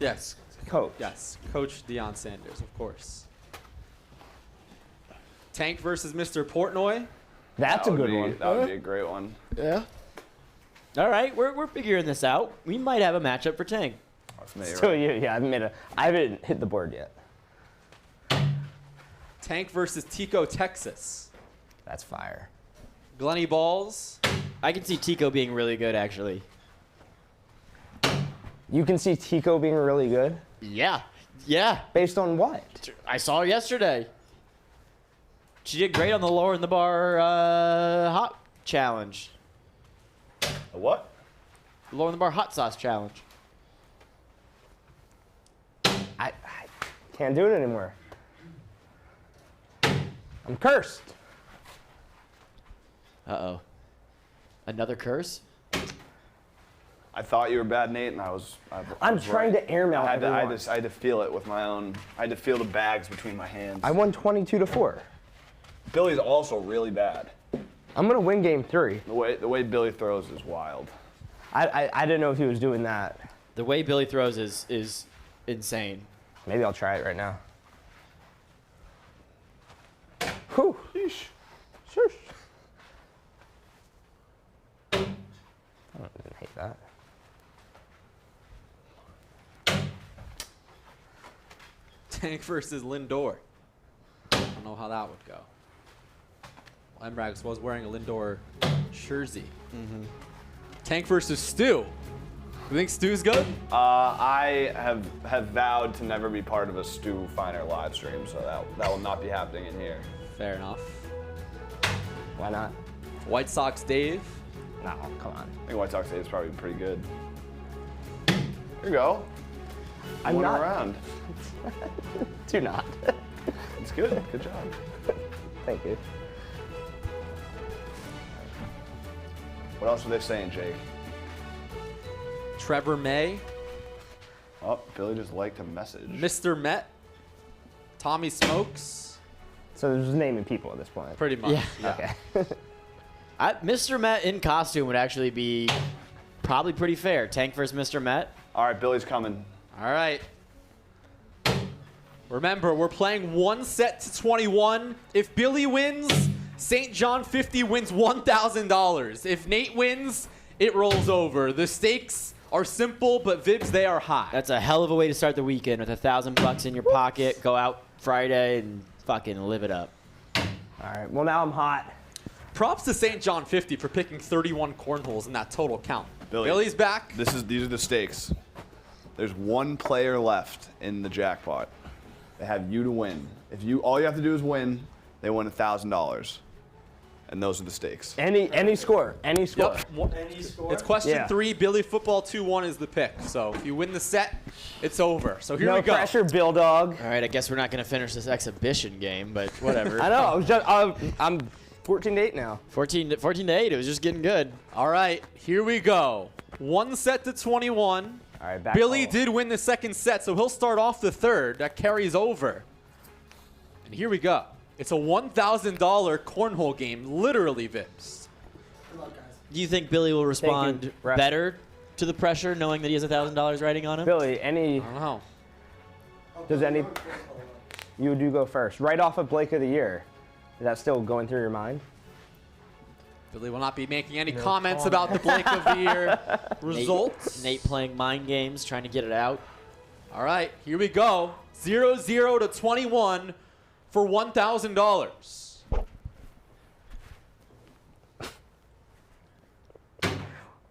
Yes. Coach. Yes. Coach Deion Sanders, of course. Tank versus Mr. Portnoy. That's a good one. That would be a great one. Yeah. All right, we're figuring this out. We might have a matchup for Tank. So yeah, I haven't hit the board yet. Tank versus Tico, Texas. That's fire. Glenny Balls. I can see Tico being really good, actually. You can see Tico being really good. Yeah. Based on what? I saw her yesterday. She did great on the lower in the bar hot challenge. A what? Lower in the bar hot sauce challenge. I can't do it anymore. I'm cursed. Uh-oh. Another curse? I thought you were bad, Nate, and I'm trying to airmail I everyone. had to feel it with my own. I had to feel the bags between my hands. I won 22-4. Billy's also really bad. I'm gonna win game 3. The way Billy throws is wild. I didn't know if he was doing that. The way Billy throws is insane. Maybe I'll try it right now. Whew. Sheesh. Sure. I didn't hate that. Tank versus Lindor. I don't know how that would go. Well, Embrax was wearing a Lindor jersey. Tank versus Stu. You think Stu's good? I have vowed to never be part of a Stu Finer live stream, so that will not be happening in here. Fair enough. Why not? White Sox Dave. No, come on. I think White Sox Day is probably pretty good. Here you go. I'm One not. around. Do not. It's good. Good job. Thank you. What else are they saying, Jake? Trevor May. Oh, Billy just liked a message. Mr. Met. Tommy Smokes. So there's just naming people at this point. Pretty much. Yeah. Okay. Mr. Met in costume would actually be probably pretty fair. Tank versus Mr. Met. All right, Billy's coming. All right. Remember, we're playing 1 set to 21. If Billy wins, St. John 50 wins $1,000. If Nate wins, it rolls over. The stakes are simple, but Vibs, they are high. That's a hell of a way to start the weekend with $1,000 in your pocket. Go out Friday and fucking live it up. All right. Well, now I'm hot. Props to St. John 50 for picking 31 cornholes in that total count. Billy, Billy's back. These are the stakes. There's one player left in the jackpot. They have you to win. All you have to do is win, they win $1,000. And those are the stakes. Any score. Any score. Yep. It's question 3. Billy Football 2-1 is the pick. So if you win the set, it's over. So here No we go. pressure, Bill Dog. All right, I guess we're not going to finish this exhibition game, but whatever. I know. I'm 14-8 now. 14 to 8. It was just getting good. All right, here we go. 1 set to 21. All right, back Billy home. did win the second set, so he'll start off the third. That carries over. And here we go. It's a $1,000 cornhole game, literally, Vips. Do you think Billy will respond ref. better to the pressure, knowing that he has $1,000 riding on him? Billy, I don't know. you do go first. Right off of Blake of the Year. Is that still going through your mind? Billy will not be making any comments about the Blake of the Year results. Nate playing mind games, trying to get it out. All right, here we go. 0-0 to 21 for $1,000.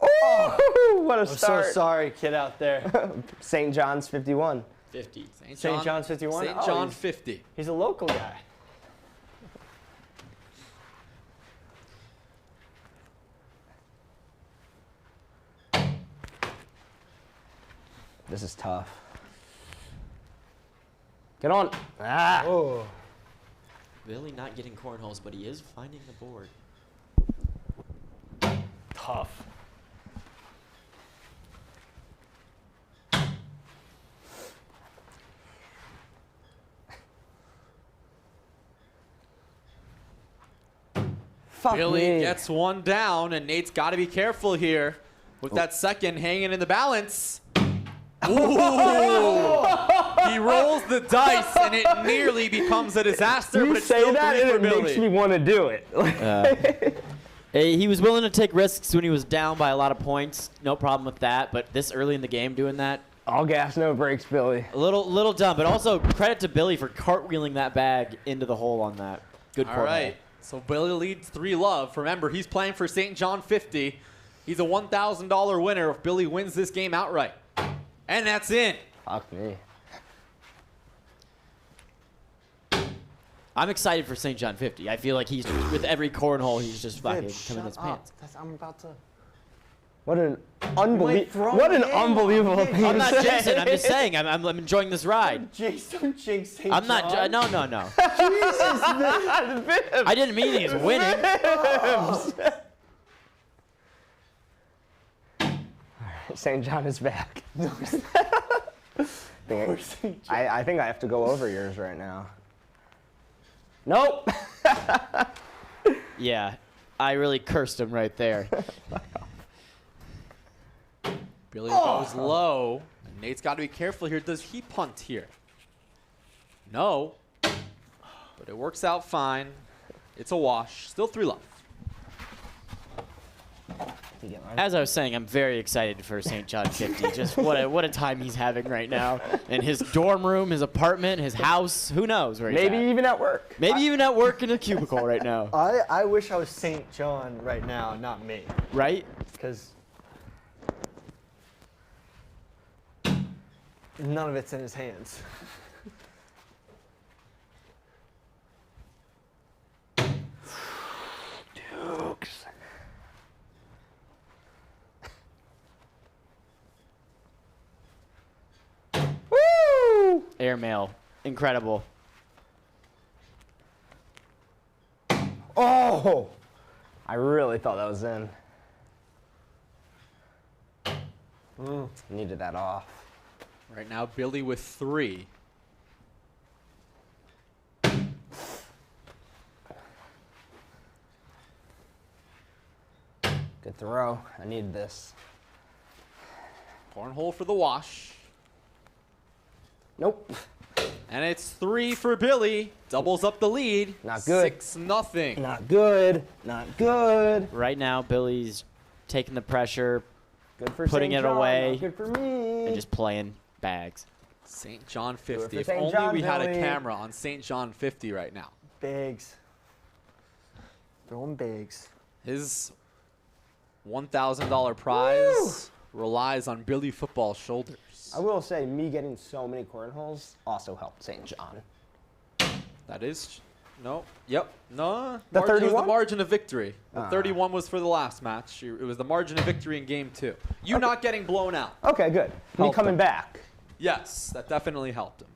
Oh, what a I'm so start. sorry, kid out there. St. John's 51. 50. St. John's 51? St. Oh, John he's- 50. He's a local guy. This is tough. Get on. Ah. Oh. Billy not getting cornholes, but he is finding the board. Tough. Fuck Billy me. gets one down, and Nate's got to be careful here with that second hanging in the balance. Ooh. He rolls the dice, and it nearly becomes a disaster, You but it's say still that, three and for it Billy. makes me want to do it. Hey, he was willing to take risks when he was down by a lot of points. No problem with that. But this early in the game doing that, All gas, no brakes, Billy. a little dumb. But also credit to Billy for cartwheeling that bag into the hole on that. Good All cornhole. right, so Billy leads 3-love. Remember, he's playing for St. John 50. He's a $1,000 winner if Billy wins this game outright. And that's in. Fuck me. I'm excited for St. John 50. I feel like he's with every cornhole, he's just fucking coming in his pants. I'm about to. What an unbelievable thing I'm to not say. jinxing. I'm just saying. I'm enjoying this ride. Jason jinx St. I'm not. John. No. Jesus, I didn't mean he's winning. St. John is back. I think I have to go over yours right now. Nope. Yeah, I really cursed him right there. Billy goes low. And Nate's got to be careful here. Does he punt here? No. But it works out fine. It's a wash. Still 3-love. As I was saying, I'm very excited for St. John 50. Just what a time he's having right now. In his dorm room, his apartment, his house. Who knows where he's Maybe at. even at work. Maybe even at work in a cubicle right now. I wish I was St. John right now, not me. Right? Because none of it's in his hands. Dukes. Woo! Airmail. Incredible. Oh! I really thought that was in. Needed that off. Right now, Billy with 3. Good throw. I need this. Cornhole for the wash. Nope. And it's 3 for Billy. Doubles up the lead. Not good. 6-0. Not good. Not good. Right now, Billy's taking the pressure Good for Putting St. it John, away. Not good for me. and just playing bags. St. John it 50. for If St. only John, we had a Billy. camera on St. John 50 right now. Bigs. Throwing bigs. His $1,000 prize relies on Billy Football's shoulders. I will say, me getting so many cornholes also helped St. John. That is, no, yep, no. The It was the 31? margin of victory. The 31 was for the last match. It was the margin of victory in game 2. You not getting blown out. Okay, good. Me Helped coming him. back. Yes, that definitely helped him.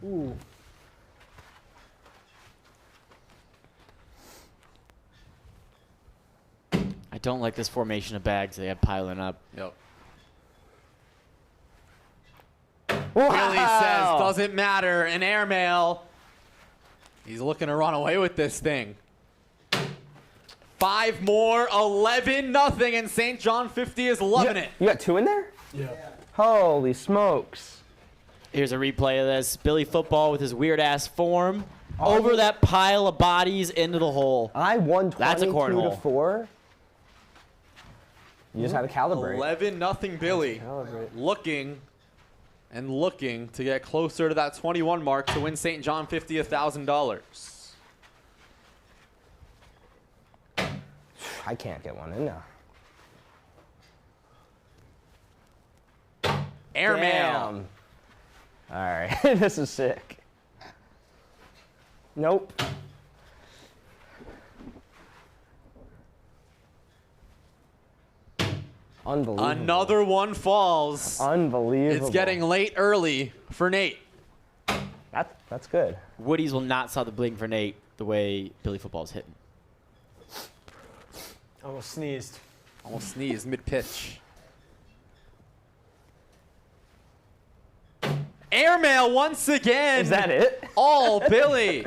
Ooh. I don't like this formation of bags they have piling up. Yep. Wow. Billy says, doesn't matter, an airmail. He's looking to run away with this thing. 5 more, 11-0, and St. John 50 is loving it. You got 2 in there? Yeah. Holy smokes. Here's a replay of this. Billy Football with his weird-ass form. Over that pile of bodies into the hole. I won That's a 22 to cornhole. 4. You just had to calibrate. 11-0 Billy. Looking and looking to get closer to that 21 mark to win St. John 50 $1,000. I can't get one in now. Airmail. All right, this is sick. Nope. Unbelievable. Another one falls. Unbelievable. It's getting late early for Nate. That's good. Woody's will not stop the bleeding for Nate the way Billy football is hitting. Almost sneezed. Almost sneezed mid-pitch. Airmail once again. Is that it? All Billy.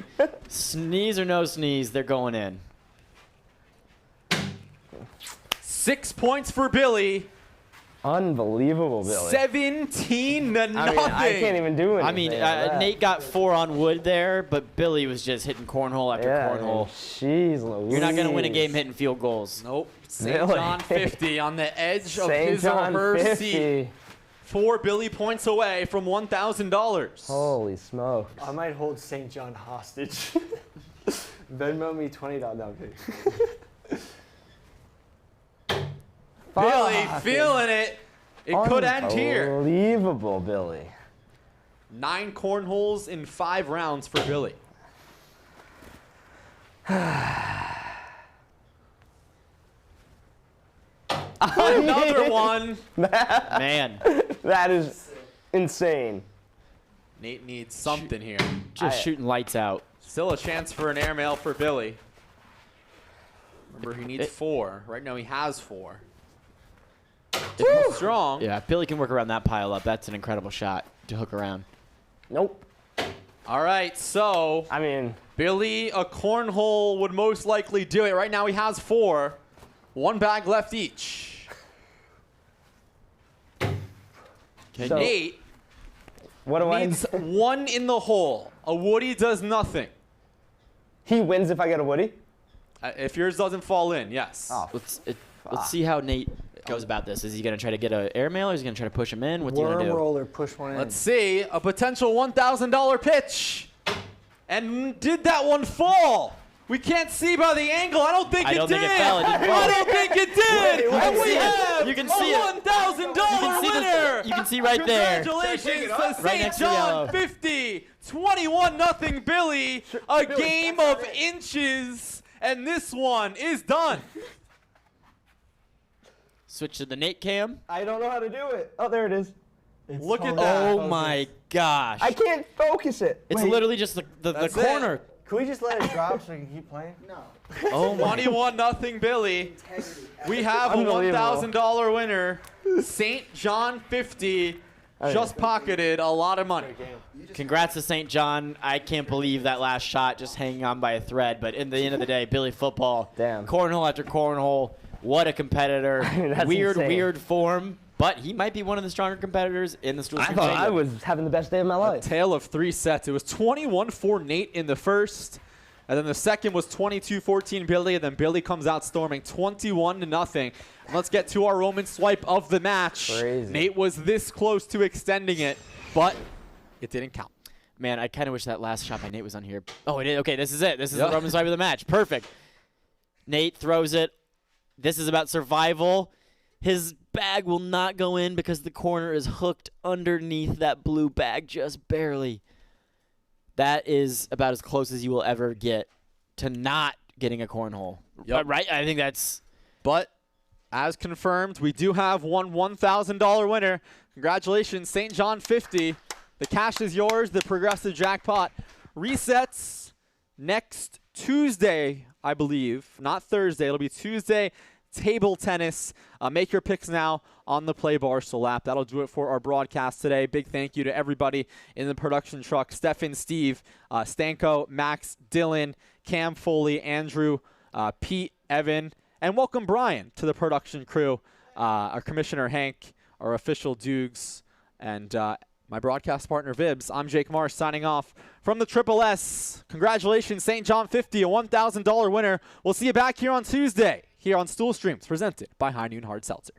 Sneeze or no sneeze, they're going in. 6 points for Billy. Unbelievable, Billy. 17 to nothing. I mean, I can't even do anything. I mean, like that. Nate got 4 on wood there, but Billy was just hitting cornhole after Yeah, cornhole. Jeez Louise. You're not going to win a game hitting field goals. Nope. St. Really? John 50 on the edge of St. his or John her 50. seat. 4 Billy points away from $1,000. Holy smokes. I might hold St. John hostage. Venmo me $20. No, I'm kidding. Billy feeling it. It could end here. Unbelievable, Billy. 9 cornholes in 5 rounds for Billy. Another one. Man, That is insane. Nate needs something here. just shooting lights out. Still a chance for an airmail for Billy. Remember, he needs 4. Right now he has 4. It's strong. Yeah, if Billy can work around that pile up. That's an incredible shot to hook around. Nope. All right, so I mean, Billy, a cornhole would most likely do it. Right now he has 4. 1 bag left each. Okay, So- Nate what do I? needs 1 in the hole. A Woody does nothing. He wins if I get a Woody? If yours doesn't fall in, yes. Oh, let's see how Nate goes about this. Is he going to try to get an airmail or is he going to try to push him in? What's he going to Worm do? roller, push one in. Let's see. A potential $1,000 pitch. And did that one fall? We can't see by the angle. I don't think I it don't did. think it fell. It didn't fall. I don't think it did. And we have You can see it. a $1,000 winner. You can see right there. Congratulations to Right St. next to the yellow. John 50. 21-0 Billy. A game of inches. And this one is done. Switch to the Nate cam. I don't know how to do it. Oh, there it is. Look at that. Oh my gosh. I can't focus it. It's Wait. literally just the That's corner. Can we just let it drop so we can keep playing? No. Oh my. 21-0 Billy. We have a Unbelievable. $1,000 winner. St. John 50 just pocketed a lot of money. Congrats to St. John. I can't believe that last shot just hanging on by a thread. But in the end of the day, Billy football. Damn. Cornhole after cornhole. What a competitor. That's Weird, insane. weird form. But he might be one of the stronger competitors in the Stool I Stream thought I Stadium. was having the best day of my life. Tale of 3 sets. It was 21-4 Nate in the first. And then the second was 22-14 Billy. And then Billy comes out storming 21-0. Let's get to our Roman swipe of the match. Crazy. Nate was this close to extending it, but it didn't count. Man, I kind of wish that last shot by Nate was on here. Oh, it is. Okay, this is it. This is the Yep. Roman swipe of the match. Perfect. Nate throws it. This is about survival. His bag will not go in because the corner is hooked underneath that blue bag just barely. That is about as close as you will ever get to not getting a cornhole. Yep. Right? I think that's... But as confirmed, we do have one $1,000 winner. Congratulations, St. John 50. The cash is yours. The progressive jackpot resets next Tuesday, I believe. Not Thursday. It'll be Tuesday. Table tennis. Make your picks now on the Play Barstool app. That'll do it for our broadcast today. Big thank you to everybody in the production truck. Stefan, Steve, Stanko, Max, Dylan, Cam Foley, Andrew, Pete, Evan, and welcome Brian to the production crew. Our commissioner Hank, our official Dukes, and my broadcast partner Vibs. I'm Jake Marsh signing off from the Triple S. Congratulations, St. John 50, a $1,000 winner. We'll see you back here on Tuesday here on Stool Streams, presented by High Noon Hard Seltzer.